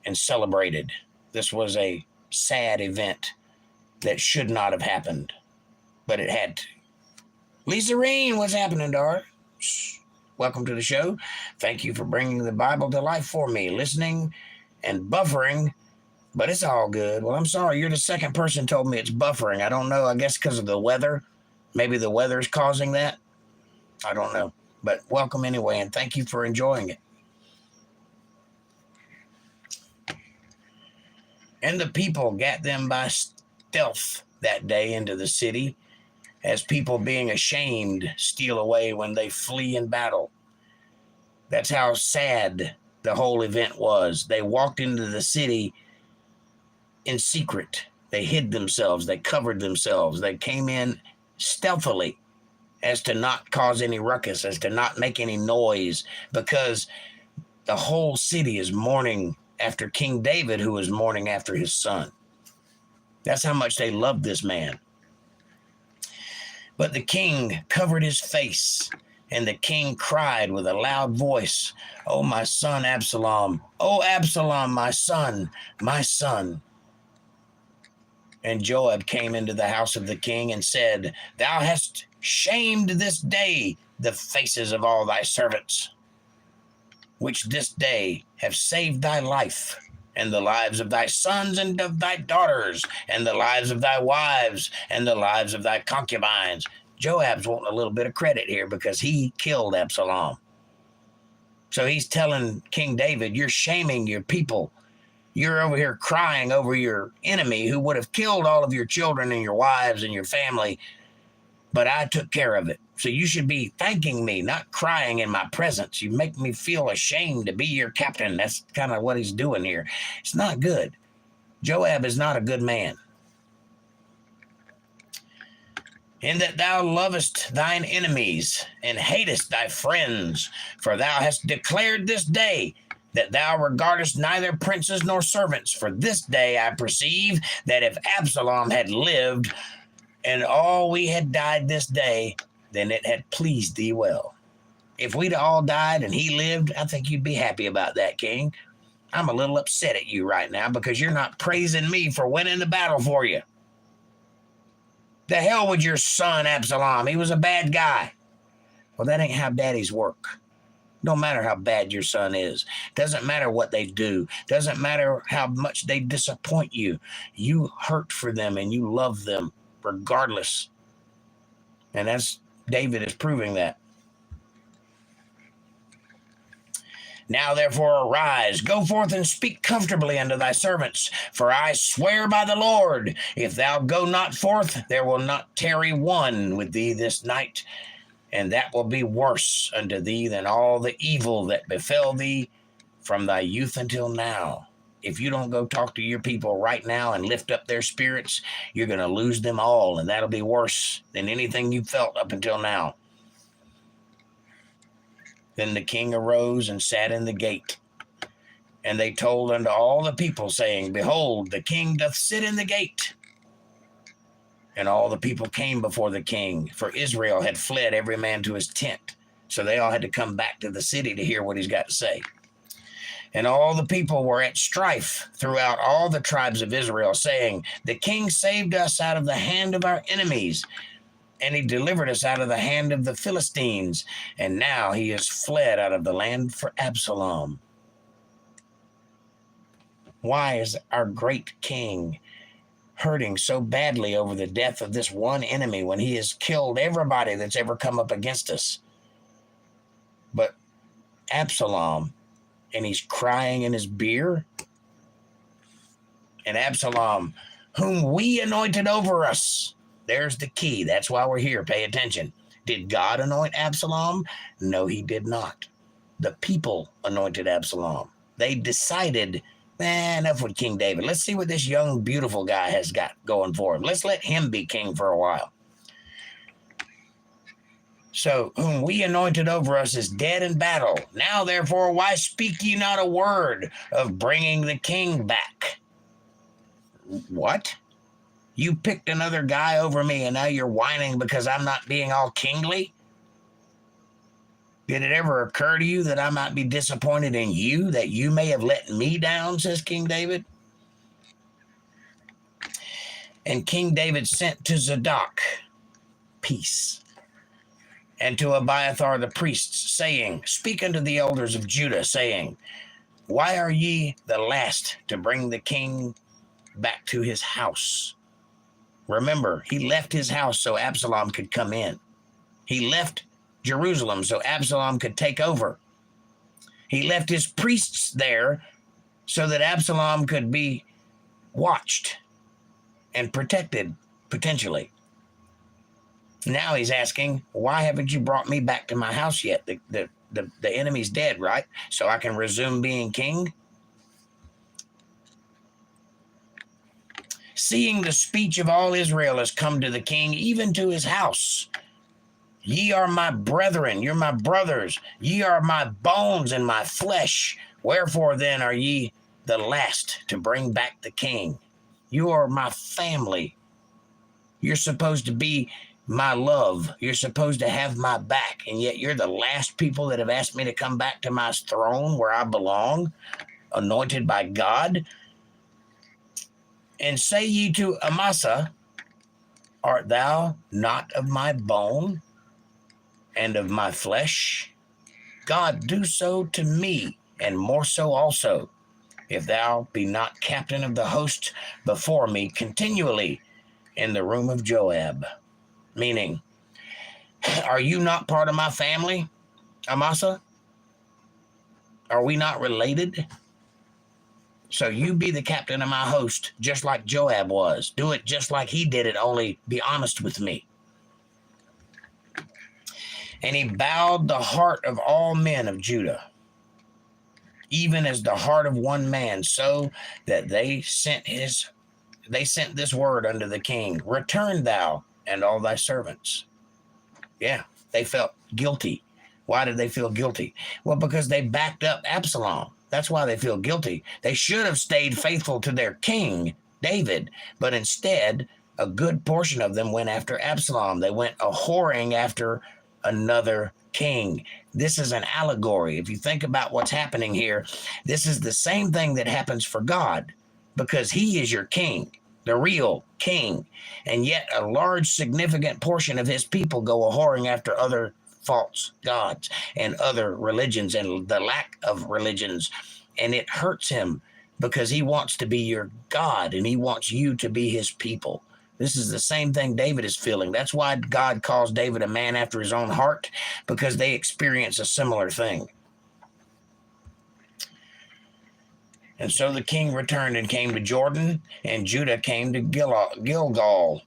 and celebrated. This was a sad event that should not have happened, but it had to. Lisa Reen, what's happening, darling? Welcome to the show. Thank you for bringing the Bible to life for me, listening and buffering, but it's all good. Well, I'm sorry. You're the second person told me it's buffering. I don't know. I guess because of the weather. Maybe the weather is causing that. I don't know. But welcome anyway, and thank you for enjoying it. And the people gat them by stealth that day into the city, as people being ashamed steal away when they flee in battle. That's how sad the whole event was. They walked into the city in secret. They hid themselves. They covered themselves. They came in stealthily as to not cause any ruckus, as to not make any noise, because the whole city is mourning after King David, who is mourning after his son. That's how much they loved this man. But the king covered his face, and the king cried with a loud voice, O my son Absalom, O Absalom, my son, my son. And Joab came into the house of the king and said, Thou hast shamed this day the faces of all thy servants, which this day have saved thy life, and the lives of thy sons and of thy daughters, and the lives of thy wives, and the lives of thy concubines. Joab's wanting a little bit of credit here because he killed Absalom. So he's telling King David, you're shaming your people. You're over here crying over your enemy who would have killed all of your children and your wives and your family, but I took care of it. So you should be thanking me, not crying in my presence. You make me feel ashamed to be your captain. That's kind of what he's doing here. It's not good. Joab is not a good man. In that thou lovest thine enemies and hatest thy friends, for thou hast declared this day that thou regardest neither princes nor servants. For this day I perceive that if Absalom had lived, and all we had died this day, then it had pleased thee well. If we'd all died and he lived, I think you'd be happy about that, King. I'm a little upset at you right now because you're not praising me for winning the battle for you. The hell with your son, Absalom. He was a bad guy. Well, that ain't how daddies work. No matter how bad your son is. Doesn't matter what they do. Doesn't matter how much they disappoint you. You hurt for them and you love them regardless. And that's David is proving that. Now therefore arise, go forth and speak comfortably unto thy servants, for I swear by the Lord, if thou go not forth, there will not tarry one with thee this night, and that will be worse unto thee than all the evil that befell thee from thy youth until now. If you don't go talk to your people right now and lift up their spirits, you're going to lose them all, and that'll be worse than anything you felt up until now. Then the king arose and sat in the gate. And they told unto all the people, saying, Behold, the king doth sit in the gate. And all the people came before the king, for Israel had fled every man to his tent. So they all had to come back to the city to hear what he's got to say. And all the people were at strife throughout all the tribes of Israel, saying, The king saved us out of the hand of our enemies, and he delivered us out of the hand of the Philistines, and now he is fled out of the land for Absalom. Why is our great king hurting so badly over the death of this one enemy when he has killed everybody that's ever come up against us? But Absalom, and he's crying in his beer? And Absalom, whom we anointed over us. There's the key. That's why we're here. Pay attention. Did God anoint Absalom? No, he did not. The people anointed Absalom. They decided, enough with King David. Let's see what this young, beautiful guy has got going for him. Let's let him be king for a while. So, whom we anointed over us is dead in battle. Now, therefore, why speak ye not a word of bringing the king back? What? You picked another guy over me, and now you're whining because I'm not being all kingly? Did it ever occur to you that I might be disappointed in you, that you may have let me down, says King David? And King David sent to Zadok, peace, and to Abiathar the priests, saying, Speak unto the elders of Judah, saying, Why are ye the last to bring the king back to his house? Remember, he left his house so Absalom could come in. He left Jerusalem so Absalom could take over. He left his priests there so that Absalom could be watched and protected, potentially. Now he's asking, why haven't you brought me back to my house yet? The enemy's dead, right? So I can resume being king? Seeing the speech of all Israel has come to the king, even to his house. Ye are my brethren, you're my brothers. Ye are my bones and my flesh. Wherefore then are ye the last to bring back the king? You are my family. You're supposed to be my love. You're supposed to have my back. And yet you're the last people that have asked me to come back to my throne where I belong, anointed by God. And say ye to Amasa, Art thou not of my bone and of my flesh? God, do so to me, and more so also, if thou be not captain of the host before me continually in the room of Joab. Meaning, are you not part of my family, Amasa? Are we not related? So you be the captain of my host, just like Joab was. Do it just like he did it, only be honest with me. And he bowed the heart of all men of Judah, even as the heart of one man, so that they sent this word unto the king, Return thou and all thy servants. Yeah, they felt guilty. Why did they feel guilty? Well, because they backed up Absalom. That's why they feel guilty. They should have stayed faithful to their king, David, but instead a good portion of them went after Absalom. They went a whoring after another king. This is an allegory. If you think about what's happening here, this is the same thing that happens for God, because he is your king, the real king. And yet a large, significant portion of his people go a whoring after other false gods and other religions and the lack of religions. And it hurts him because he wants to be your God and he wants you to be his people. This is the same thing David is feeling. That's why God calls David a man after his own heart, because they experience a similar thing. And so the king returned and came to Jordan, and Judah came to Gilgal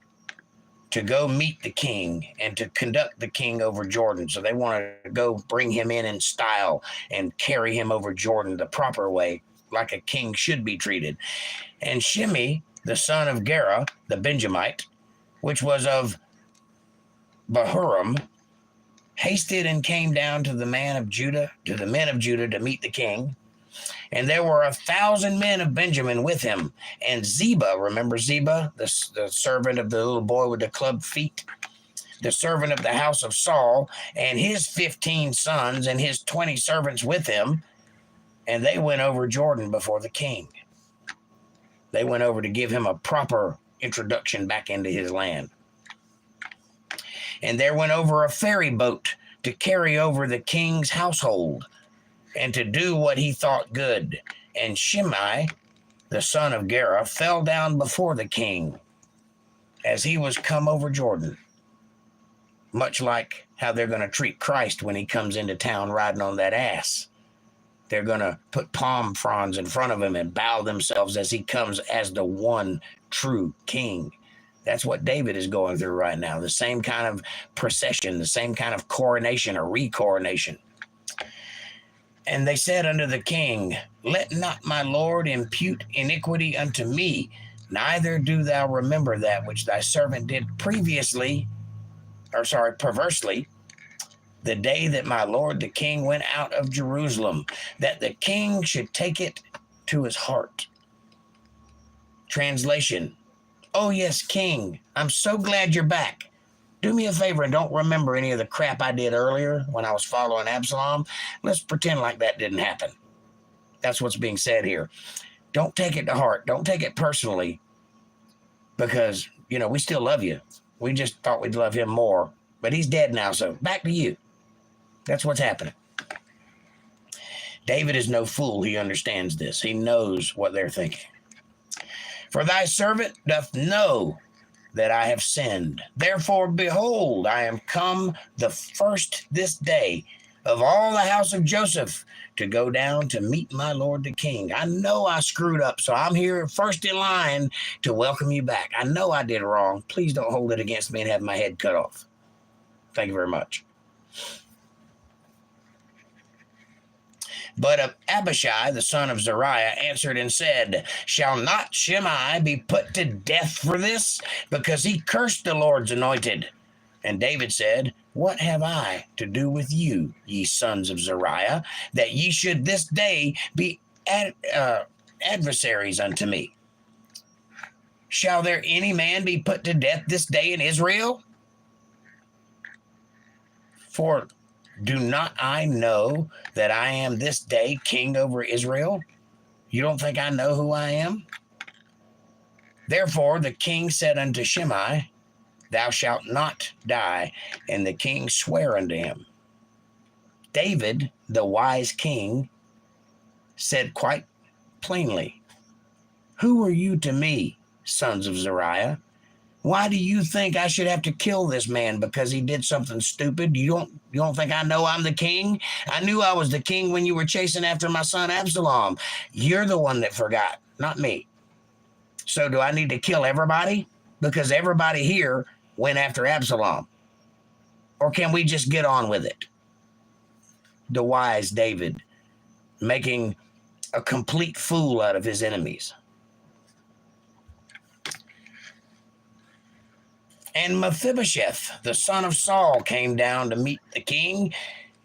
to go meet the king and to conduct the king over Jordan. So they wanted to go bring him in style and carry him over Jordan the proper way, like a king should be treated. And Shimei, the son of Gera, the Benjamite, which was of Bahurim, hasted and came down to the men of Judah to meet the king. And there were 1,000 men of Benjamin with him. And Ziba, remember Ziba, the servant of the little boy with the club feet, the servant of the house of Saul, and his 15 sons and his 20 servants with him. And they went over Jordan before the king. They went over to give him a proper introduction back into his land. And there went over a ferry boat to carry over the king's household and to do what he thought good. And Shimei, the son of Gera, fell down before the king as he was come over Jordan, much like how they're going to treat Christ when he comes into town riding on that ass. They're going to put palm fronds in front of him and bow themselves as he comes as the one true king. That's what David is going through right now. The same kind of procession, the same kind of coronation or recoronation. And they said unto the king, let not my Lord impute iniquity unto me, neither do thou remember that which thy servant did perversely, the day that my lord the king went out of Jerusalem, that the king should take it to his heart. Translation: oh yes, king, I'm so glad you're back. Do me a favor and don't remember any of the crap I did earlier when I was following Absalom. Let's pretend like that didn't happen. That's what's being said here. Don't take it to heart. Don't take it personally, because, we still love you. We just thought we'd love him more, but he's dead now, so back to you. That's what's happening. David is no fool. He understands this. He knows what they're thinking. For thy servant doth know that I have sinned. Therefore, behold, I am come the first this day of all the house of Joseph to go down to meet my lord the king. I know I screwed up, so I'm here first in line to welcome you back. I know I did wrong. Please don't hold it against me and have my head cut off. Thank you very much. But Abishai, the son of Zeruiah, answered and said, shall not Shimei be put to death for this? Because he cursed the Lord's anointed. And David said, what have I to do with you, ye sons of Zeruiah, that ye should this day be adversaries unto me? Shall there any man be put to death this day in Israel? For do not I know that I am this day king over Israel? You don't think I know who I am? Therefore the king said unto Shimei, thou shalt not die. And the king sware unto him. David, the wise king, said quite plainly, who are you to me, sons of Zeruiah? Why do you think I should have to kill this man because he did something stupid? You don't think I know I'm the king? I knew I was the king when you were chasing after my son Absalom. You're the one that forgot, not me. So do I need to kill everybody? Because everybody here went after Absalom. Or can we just get on with it? The wise David, making a complete fool out of his enemies. And Mephibosheth, the son of Saul, came down to meet the king,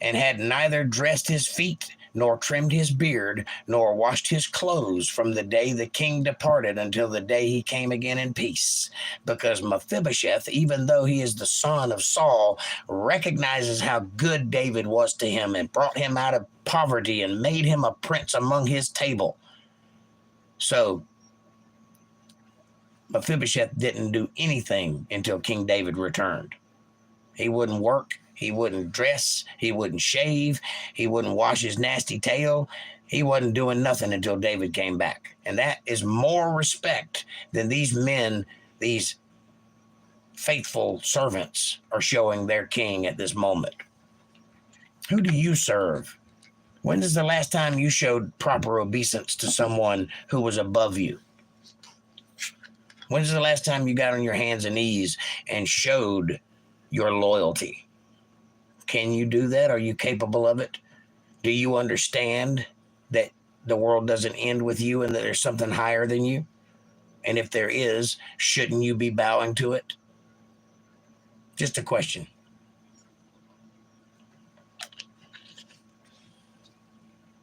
and had neither dressed his feet nor trimmed his beard, nor washed his clothes from the day the king departed until the day he came again in peace. Because Mephibosheth, even though he is the son of Saul, recognizes how good David was to him and brought him out of poverty and made him a prince among his table. So Mephibosheth didn't do anything until King David returned. He wouldn't work. He wouldn't dress. He wouldn't shave. He wouldn't wash his nasty tail. He wasn't doing nothing until David came back. And that is more respect than these men, these faithful servants, are showing their king at this moment. Who do you serve? When is the last time you showed proper obeisance to someone who was above you? When's the last time you got on your hands and knees and showed your loyalty? Can you do that? Are you capable of it? Do you understand that the world doesn't end with you and that there's something higher than you? And if there is, shouldn't you be bowing to it? Just a question.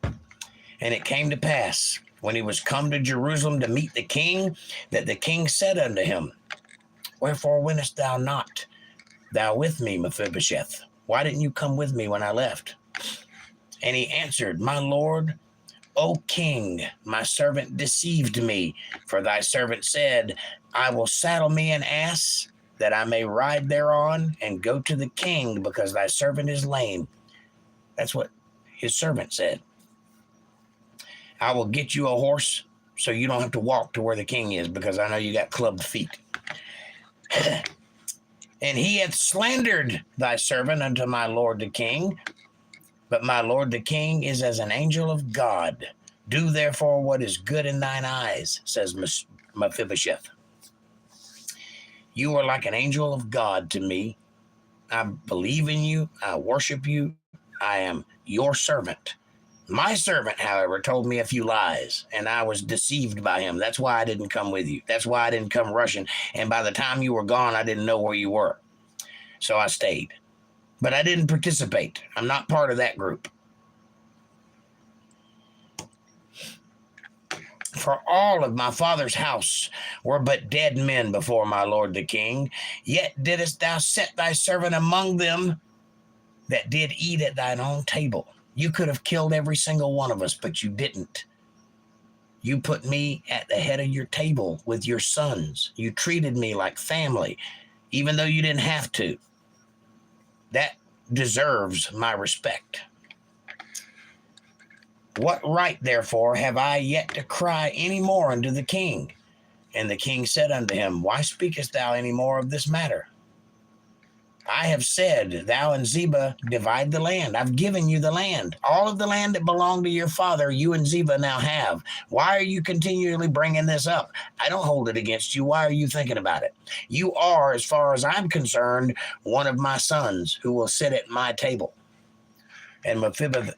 And it came to pass, when he was come to Jerusalem to meet the king, that the king said unto him, Wherefore wentest thou not thou with me, Mephibosheth? Why didn't you come with me when I left? And he answered, My lord, O king, my servant deceived me, for thy servant said, I will saddle me an ass, that I may ride thereon and go to the king, because thy servant is lame. That's what his servant said. I will get you a horse so you don't have to walk to where the king is, because I know you got clubbed feet. And he hath slandered thy servant unto my lord the king. But my lord the king is as an angel of God. Do therefore what is good in thine eyes, says Mephibosheth. You are like an angel of God to me. I believe in you. I worship you. I am your servant. My servant, however, told me a few lies, and I was deceived by him. That's why I didn't come with you. That's why I didn't come rushing. And by the time you were gone, I didn't know where you were. So I stayed. But I didn't participate. I'm not part of that group. For all of my father's house were but dead men before my lord the king. Yet didst thou set thy servant among them that did eat at thine own table. You could have killed every single one of us, but you didn't. You put me at the head of your table with your sons. You treated me like family, even though you didn't have to. That deserves my respect. What right, therefore, have I yet to cry any more unto the king? And the king said unto him, Why speakest thou any more of this matter? I have said, thou and Ziba divide the land. I've given you the land. All of the land that belonged to your father, you and Ziba now have. Why are you continually bringing this up? I don't hold it against you. Why are you thinking about it? You are, as far as I'm concerned, one of my sons who will sit at my table. And Mephibosheth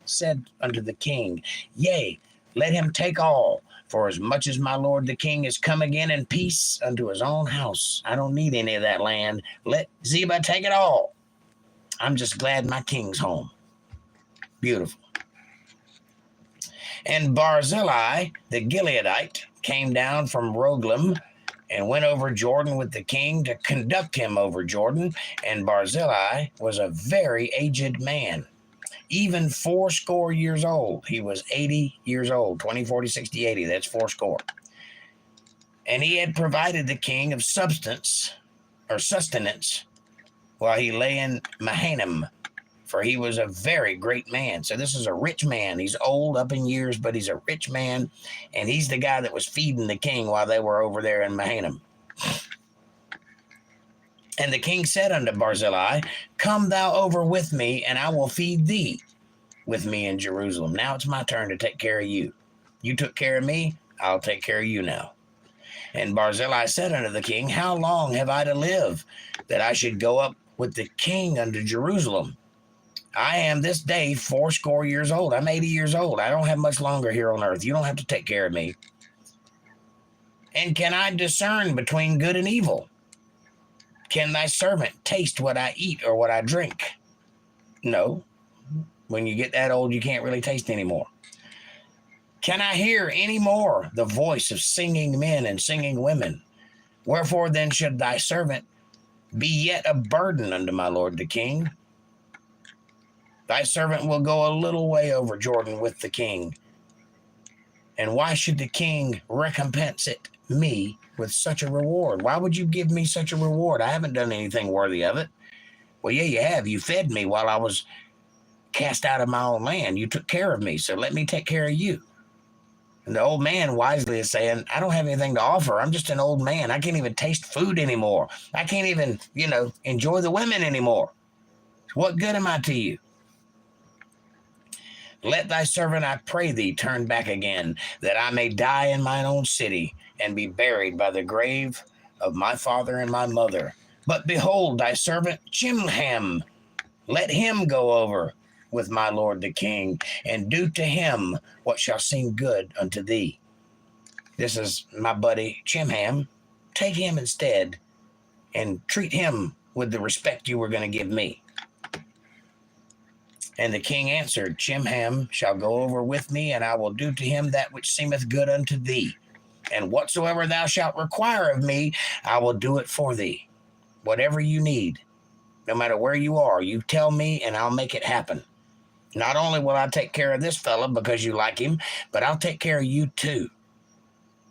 said unto the king, Yea, let him take all. For as much as my lord the king is come again in peace unto his own house, I don't need any of that land. Let Ziba take it all. I'm just glad my king's home. Beautiful. And Barzillai, the Gileadite, came down from Rogelim and went over Jordan with the king to conduct him over Jordan. And Barzillai was a very aged man, even 80 years old. He was 80 years old, 20, 40, 60, 80. That's 80. And he had provided the king of sustenance while he lay in Mahanaim, for he was a very great man. So this is a rich man. He's old up in years, but he's a rich man. And he's the guy that was feeding the king while they were over there in Mahanaim. And the king said unto Barzillai, Come thou over with me, and I will feed thee with me in Jerusalem. Now it's my turn to take care of you. You took care of me, I'll take care of you now. And Barzillai said unto the king, How long have I to live, that I should go up with the king unto Jerusalem? I am this day 80 years old. I'm 80 years old. I don't have much longer here on earth. You don't have to take care of me. And can I discern between good and evil? Can thy servant taste what I eat or what I drink? No. When you get that old, you can't really taste anymore. Can I hear any more the voice of singing men and singing women? Wherefore then should thy servant be yet a burden unto my lord the king? Thy servant will go a little way over Jordan with the king. And why should the king recompense it me with such a reward? Why would you give me such a reward? I haven't done anything worthy of it. Well, yeah, you have. You fed me while I was cast out of my own land. You took care of me, so let me take care of you. And the old man wisely is saying, I don't have anything to offer. I'm just an old man. I can't even taste food anymore. I can't even, enjoy the women anymore. What good am I to you? Let thy servant, I pray thee, turn back again, that I may die in mine own city, and be buried by the grave of my father and my mother. But behold, thy servant Chimham, let him go over with my lord the king, and do to him what shall seem good unto thee. This is my buddy Chimham. Take him instead, and treat him with the respect you were going to give me. And the king answered, Chimham shall go over with me, and I will do to him that which seemeth good unto thee. And whatsoever thou shalt require of me, I will do it for thee. Whatever you need, no matter where you are, you tell me, and I'll make it happen. Not only will I take care of this fella because you like him, but I'll take care of you too.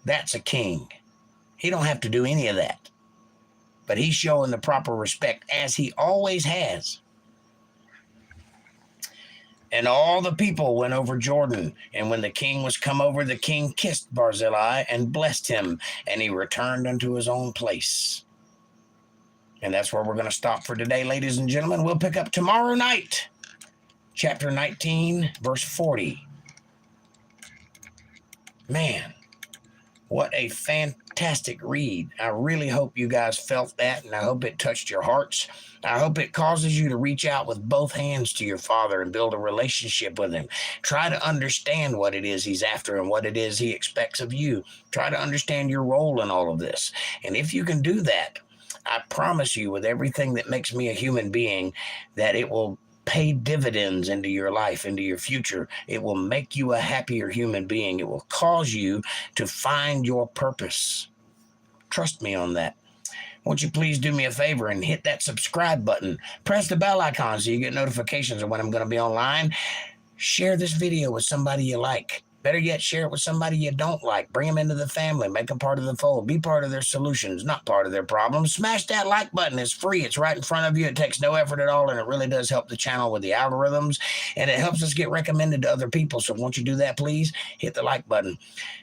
That's a king. He don't have to do any of that. But he's showing the proper respect, as he always has. And all the people went over Jordan. And when the king was come over, the king kissed Barzillai and blessed him, and he returned unto his own place. And that's where we're going to stop for today, ladies and gentlemen. We'll pick up tomorrow night, chapter 19, verse 40. Man, what a fantastic read. I really hope you guys felt that, and I hope it touched your hearts. I hope it causes you to reach out with both hands to your father and build a relationship with him. Try to understand what it is he's after and what it is he expects of you. Try to understand your role in all of this. And if you can do that, I promise you, with everything that makes me a human being, that it will pay dividends into your life, into your future. It will make you a happier human being. It will cause you to find your purpose. Trust me on that. Won't you please do me a favor and hit that subscribe button? Press the bell icon so you get notifications of when I'm going to be online. Share this video with somebody you like. Better yet, share it with somebody you don't like. Bring them into the family. Make them part of the fold. Be part of their solutions, not part of their problems. Smash that like button. It's free. It's right in front of you. It takes no effort at all, and it really does help the channel with the algorithms, and it helps us get recommended to other people. So won't you do that, please? Hit the like button.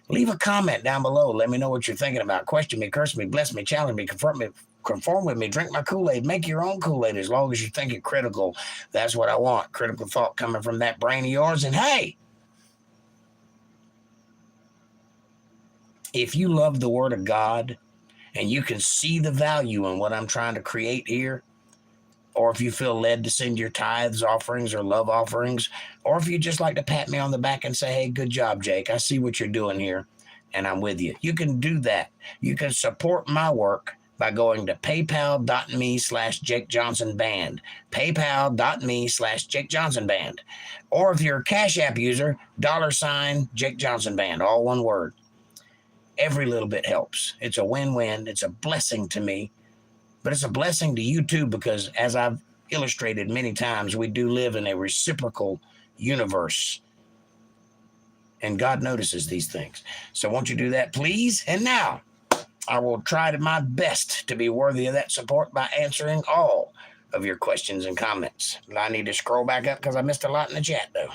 Leave a comment down below. Let me know what you're thinking about. Question me, curse me, bless me, challenge me, conform with me, drink my Kool-Aid, make your own Kool-Aid as long as you think it critical. That's what I want. Critical thought coming from that brain of yours. And hey, if you love the Word of God and you can see the value in what I'm trying to create here, or if you feel led to send your tithes, offerings, or love offerings, or if you just like to pat me on the back and say, hey, good job, Jake, I see what you're doing here, and I'm with you. You can do that. You can support my work by going to paypal.me/JakeJohnsonBand, paypal.me/JakeJohnsonBand. Or if you're a Cash App user, $JakeJohnsonBand, all one word. Every little bit helps. It's a win-win. It's a blessing to me, but it's a blessing to you too, because as I've illustrated many times, we do live in a reciprocal universe, and God notices these things. So won't you do that, please? And now I will try my best to be worthy of that support by answering all of your questions and comments. I need to scroll back up because I missed a lot in the chat though.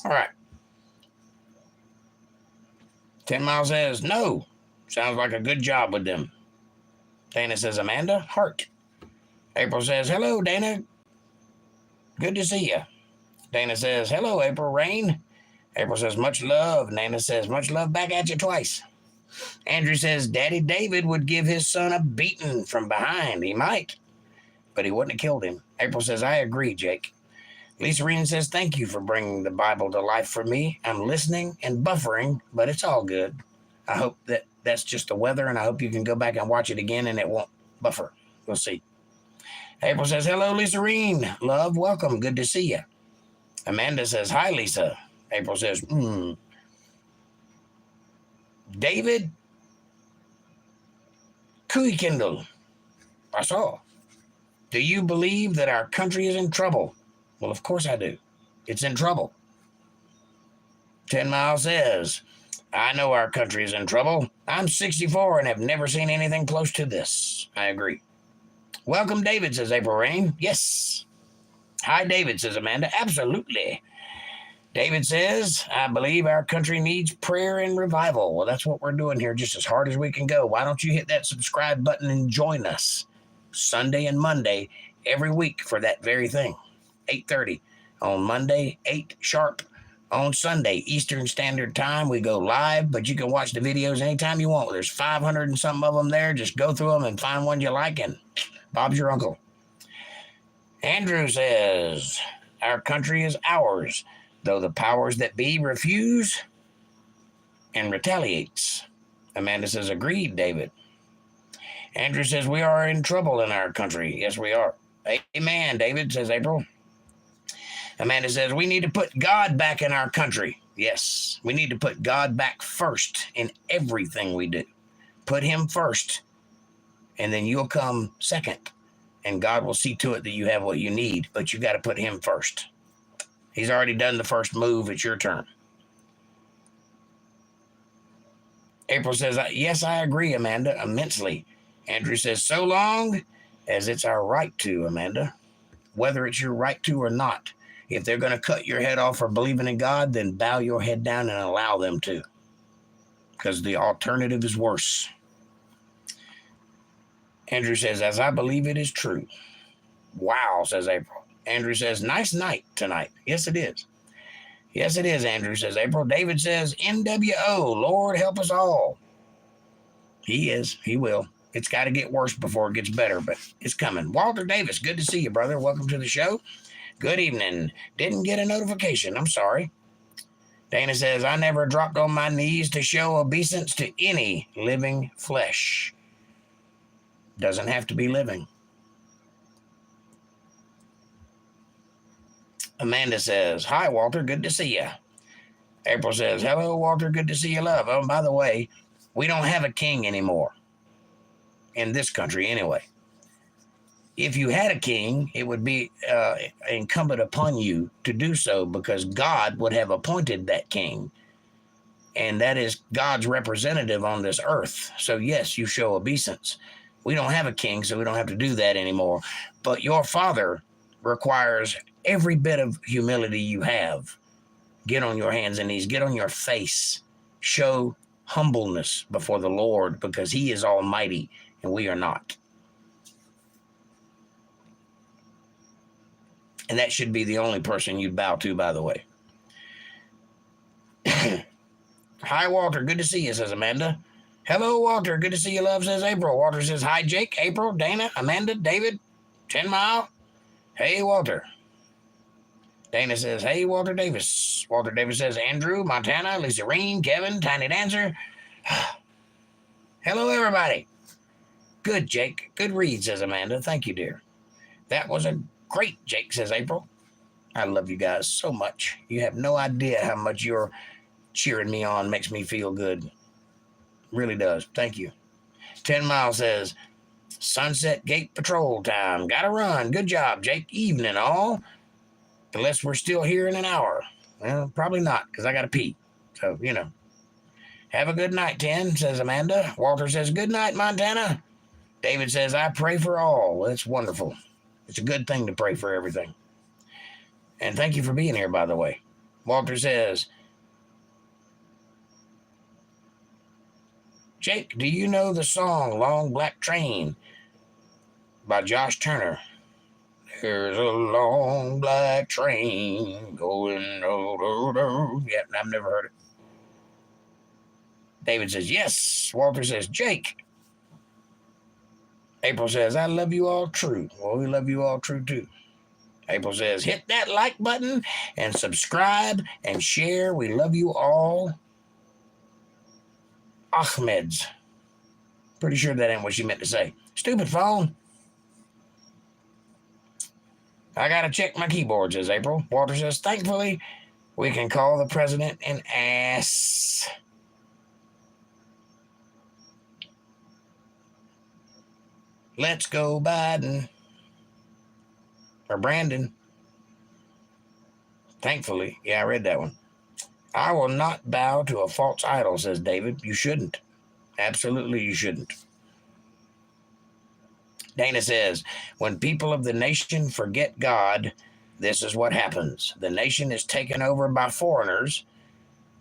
All right. 10 Mile says, no. Sounds like a good job with them. Dana says, Amanda, heart. April says, hello, Dana. Good to see you. Dana says, hello, April Rain. April says, much love. Nana says, much love back at you twice. Andrew says, Daddy David would give his son a beating from behind. He might. but he wouldn't have killed him. April says, I agree, Jake. Lisa Reen says, thank you for bringing the Bible to life for me. I'm listening and buffering, but it's all good. I hope that's just the weather, and I hope you can go back and watch it again and it won't buffer. We'll see. April says, hello, Lisa Reen. Love, welcome. Good to see you. Amanda says, hi, Lisa. April says, David Kuykindle. I saw. Do you believe that our country is in trouble? Well, of course I do. It's in trouble. 10 Mile says, I know our country is in trouble. I'm 64 and have never seen anything close to this. I agree. Welcome, David, says April Rain. Yes. Hi, David, says Amanda. Absolutely. David says, I believe our country needs prayer and revival. Well, that's what we're doing here, just as hard as we can go. Why don't you hit that subscribe button and join us Sunday and Monday every week for that very thing. 8:30 on Monday, 8 sharp on Sunday, Eastern Standard Time. We go live, but you can watch the videos anytime you want. There's 500 and something of them there. Just go through them and find one you like, and Bob's your uncle. Andrew says, our country is ours, though the powers that be refuse and retaliates. Amanda says, agreed, David. Andrew says, we are in trouble in our country. Yes, we are. Amen, David, says April. Amanda says, we need to put God back in our country. Yes, we need to put God back first in everything we do. Put him first, and then you'll come second, and God will see to it that you have what you need, but you got to put him first. He's already done the first move. It's your turn. April says, yes, I agree, Amanda, immensely. Andrew says, so long as it's our right to, Amanda, whether it's your right to or not. If they're going to cut your head off for believing in God, then bow your head down and allow them to, because the alternative is worse. Andrew says, as I believe it is true. Wow, says April. Andrew says, nice night tonight. Yes, it is. Yes, it is, Andrew, says April. David says, NWO, Lord help us all. He is. He will. It's got to get worse before it gets better, but it's coming. Walter Davis, good to see you, brother. Welcome to the show. Good evening. Didn't get a notification. I'm sorry. Dana says, I never dropped on my knees to show obeisance to any living flesh. Doesn't have to be living. Amanda says, hi, Walter. Good to see you. April says, hello, Walter. Good to see you, love. Oh, by the way, we don't have a king anymore. In this country, anyway. If you had a king, it would be incumbent upon you to do so, because God would have appointed that king. And that is God's representative on this earth. So, yes, you show obeisance. We don't have a king, so we don't have to do that anymore. But your father requires every bit of humility you have. Get on your hands and knees. Get on your face. Show humbleness before the Lord, because he is almighty and we are not. And that should be the only person you'd bow to, by the way. Hi, Walter. Good to see you, says Amanda. Hello, Walter. Good to see you, love, says April. Walter says, hi, Jake, April, Dana, Amanda, David, 10 Mile. Hey, Walter. Dana says, hey, Walter Davis. Walter Davis says, Andrew, Montana, Lisa Reen, Kevin, Tiny Dancer. Hello, everybody. Good, Jake. Good read, says Amanda. Thank you, dear. That was a great, Jake, says April. I love you guys so much. You have no idea how much your cheering me on makes me feel good. Really does. Thank you. 10 Mile says, Sunset Gate Patrol time. Gotta run. Good job, Jake. Evening all. Unless we're still here in an hour. Well, probably not, because I gotta pee. So, you know. Have a good night, 10, says Amanda. Walter says, good night, Montana. David says, I pray for all. Well, that's wonderful. It's a good thing to pray for everything. And thank you for being here, by the way. Walter says, Jake, do you know the song Long Black Train by Josh Turner? There's a long black train going over. Yeah, I've never heard it. David says, yes. Walter says, Jake, April says, I love you all true. Well, we love you all true too. April says, hit that like button and subscribe and share. We love you all. Ahmed's. Pretty sure that ain't what she meant to say. Stupid phone. I got to check my keyboard, says April. Walter says, thankfully, we can call the president an ass. Let's go, Biden. Or Brandon. Thankfully. Yeah, I read that one. I will not bow to a false idol, says David. You shouldn't. Absolutely, you shouldn't. Dana says, when people of the nation forget God, this is what happens. The nation is taken over by foreigners.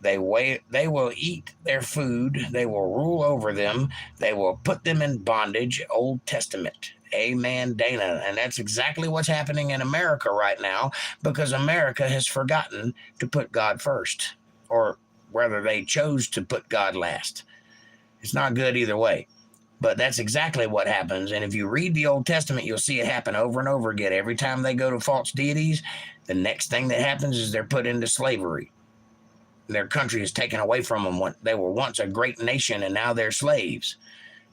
They will eat their food. They will rule over them. They will put them in bondage. Old Testament. Amen, Dana. And that's exactly what's happening in America right now, because America has forgotten to put God first, or whether they chose to put God last. It's not good either way. But that's exactly what happens. And if you read the Old Testament, you'll see it happen over and over again. Every time they go to false deities, the next thing that happens is they're put into slavery. Their country is taken away from them. They were once a great nation, and now they're slaves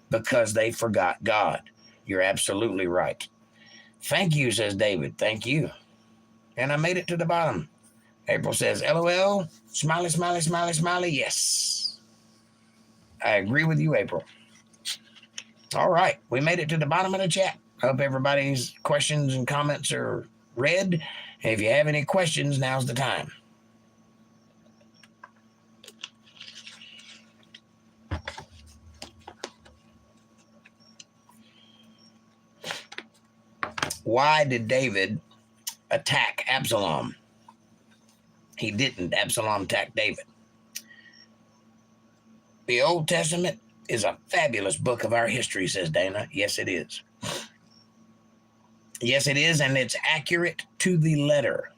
because they forgot God. You're absolutely right. Thank you, says David. Thank you. And I made it to the bottom. April says, LOL, smiley, smiley, smiley, smiley. Yes. I agree with you, April. All right. We made it to the bottom of the chat. Hope everybody's questions and comments are read. And if you have any questions, now's the time. Why did David attack Absalom? He didn't. Absalom attacked David. The Old Testament is a fabulous book of our history, says Dana. Yes, it is. Yes, it is, and it's accurate to the letter.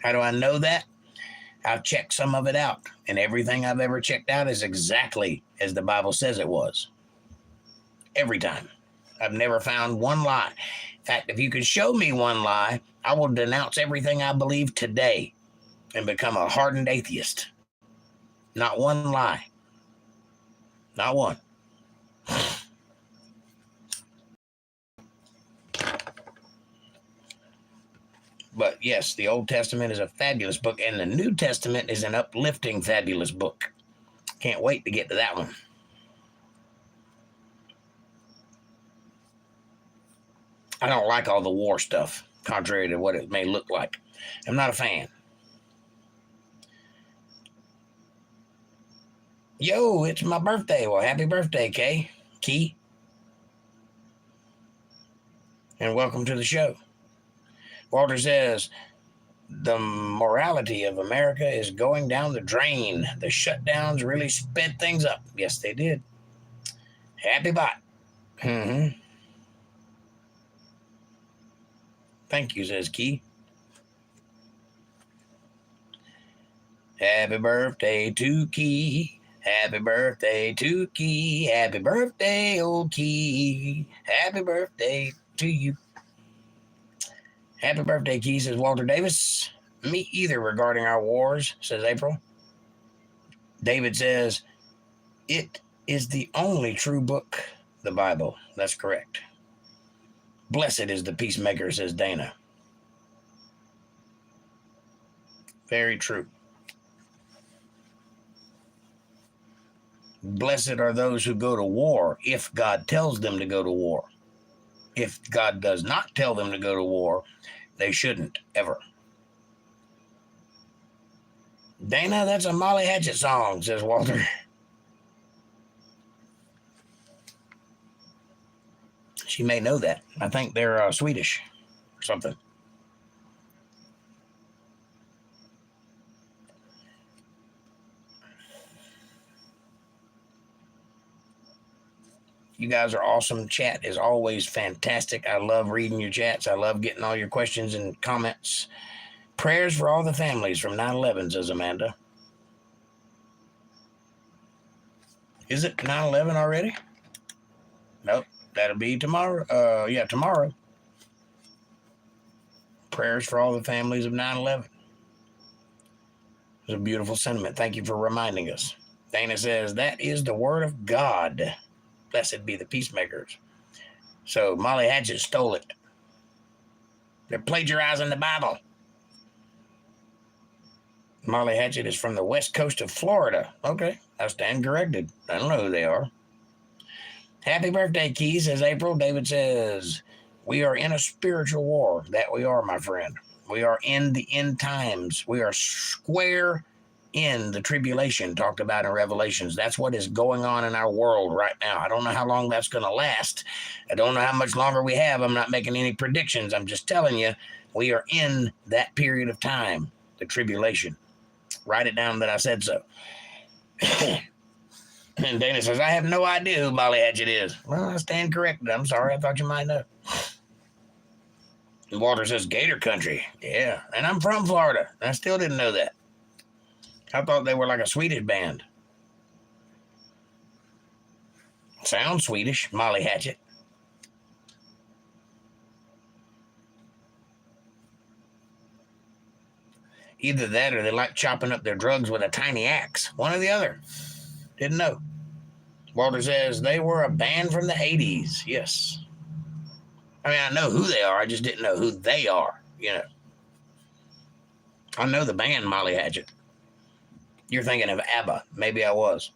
How do I know that? I've checked some of it out, and everything I've ever checked out is exactly as the Bible says it was. Every time. I've never found one lie. In fact, if you could show me one lie, I will denounce everything I believe today and become a hardened atheist. Not one lie. Not one. But yes, the Old Testament is a fabulous book, and the New Testament is an uplifting, fabulous book. Can't wait to get to that one. I don't like all the war stuff, contrary to what it may look like. I'm not a fan. Yo, it's my birthday. Well, happy birthday, Key. And welcome to the show. Walter says, the morality of America is going down the drain. The shutdowns really sped things up. Yes, they did. Happy bot. Thank you, says Key. Happy birthday to Key. Happy birthday to Key. Happy birthday, old Key. Happy birthday to you. Happy birthday, Key, says Walter Davis. Me either regarding our wars, says April. David says, it is the only true book, the Bible. That's correct. Blessed is the peacemaker, says Dana. Very true. Blessed are those who go to war if God tells them to go to war. If God does not tell them to go to war, they shouldn't, ever. Dana, that's a Molly Hatchet song, says Walter. She may know that. I think they're Swedish or something. You guys are awesome. Chat is always fantastic. I love reading your chats. I love getting all your questions and comments. Prayers for all the families from 9/11, says Amanda. Is it 9/11 already? Nope. That'll be tomorrow. Yeah, tomorrow. Prayers for all the families of 9/11. It's a beautiful sentiment. Thank you for reminding us. Dana says, that is the word of God. Blessed be the peacemakers. So Molly Hatchet stole it. They're plagiarizing the Bible. Molly Hatchet is from the west coast of Florida. Okay, I stand corrected. I don't know who they are. Happy birthday, Key, says April. David says, we are in a spiritual war. That we are, my friend. We are in the end times. We are square in the tribulation talked about in Revelations. That's what is going on in our world right now. I don't know how long that's going to last. I don't know how much longer we have. I'm not making any predictions. I'm just telling you, we are in that period of time, the tribulation. Write it down that I said so. And Dana says, I have no idea who Molly Hatchet is. Well, I stand corrected. I'm sorry. I thought you might know. And Walter says, Gator Country. Yeah, and I'm from Florida. I still didn't know that. I thought they were like a Swedish band. Sounds Swedish, Molly Hatchet. Either that or they like chopping up their drugs with a tiny axe. One or the other. Didn't know. Walter says they were a band from the 80s. Yes. I mean, I know who they are. I just didn't know who they are, you know. I know the band Molly Hatchet. You're thinking of ABBA. Maybe I was.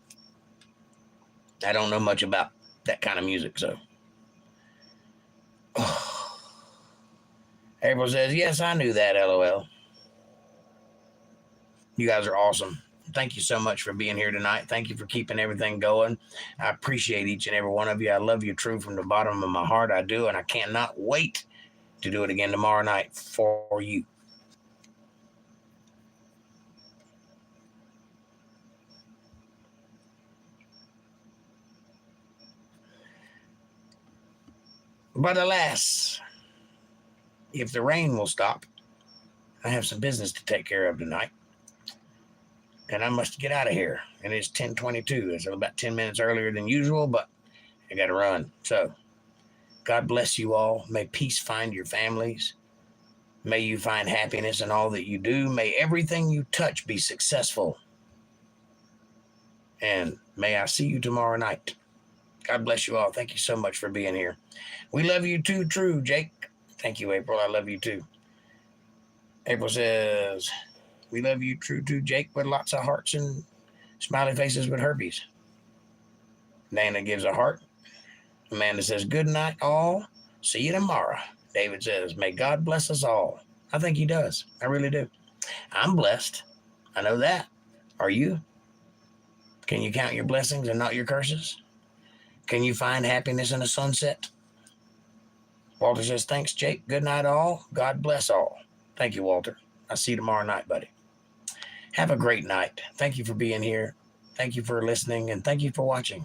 I don't know much about that kind of music, so. April says, yes, I knew that, LOL. You guys are awesome. Thank you so much for being here tonight. Thank you for keeping everything going. I appreciate each and every one of you. I love you true from the bottom of my heart. I do, and I cannot wait to do it again tomorrow night for you. But alas, if the rain will stop, I have some business to take care of tonight. And I must get out of here. And it's 10:22. It's about 10 minutes earlier than usual, but I got to run. So God bless you all. May peace find your families. May you find happiness in all that you do. May everything you touch be successful. And may I see you tomorrow night. God bless you all. Thank you so much for being here. We love you too, true, Jake. Thank you, April. I love you too. April says, we love you, true, too, Jake, with lots of hearts and smiley faces with herpes. Nana gives a heart. Amanda says, good night, all. See you tomorrow. David says, may God bless us all. I think he does. I really do. I'm blessed. I know that. Are you? Can you count your blessings and not your curses? Can you find happiness in a sunset? Walter says, thanks, Jake. Good night, all. God bless all. Thank you, Walter. I'll see you tomorrow night, buddy. Have a great night. Thank you for being here. Thank you for listening, and thank you for watching.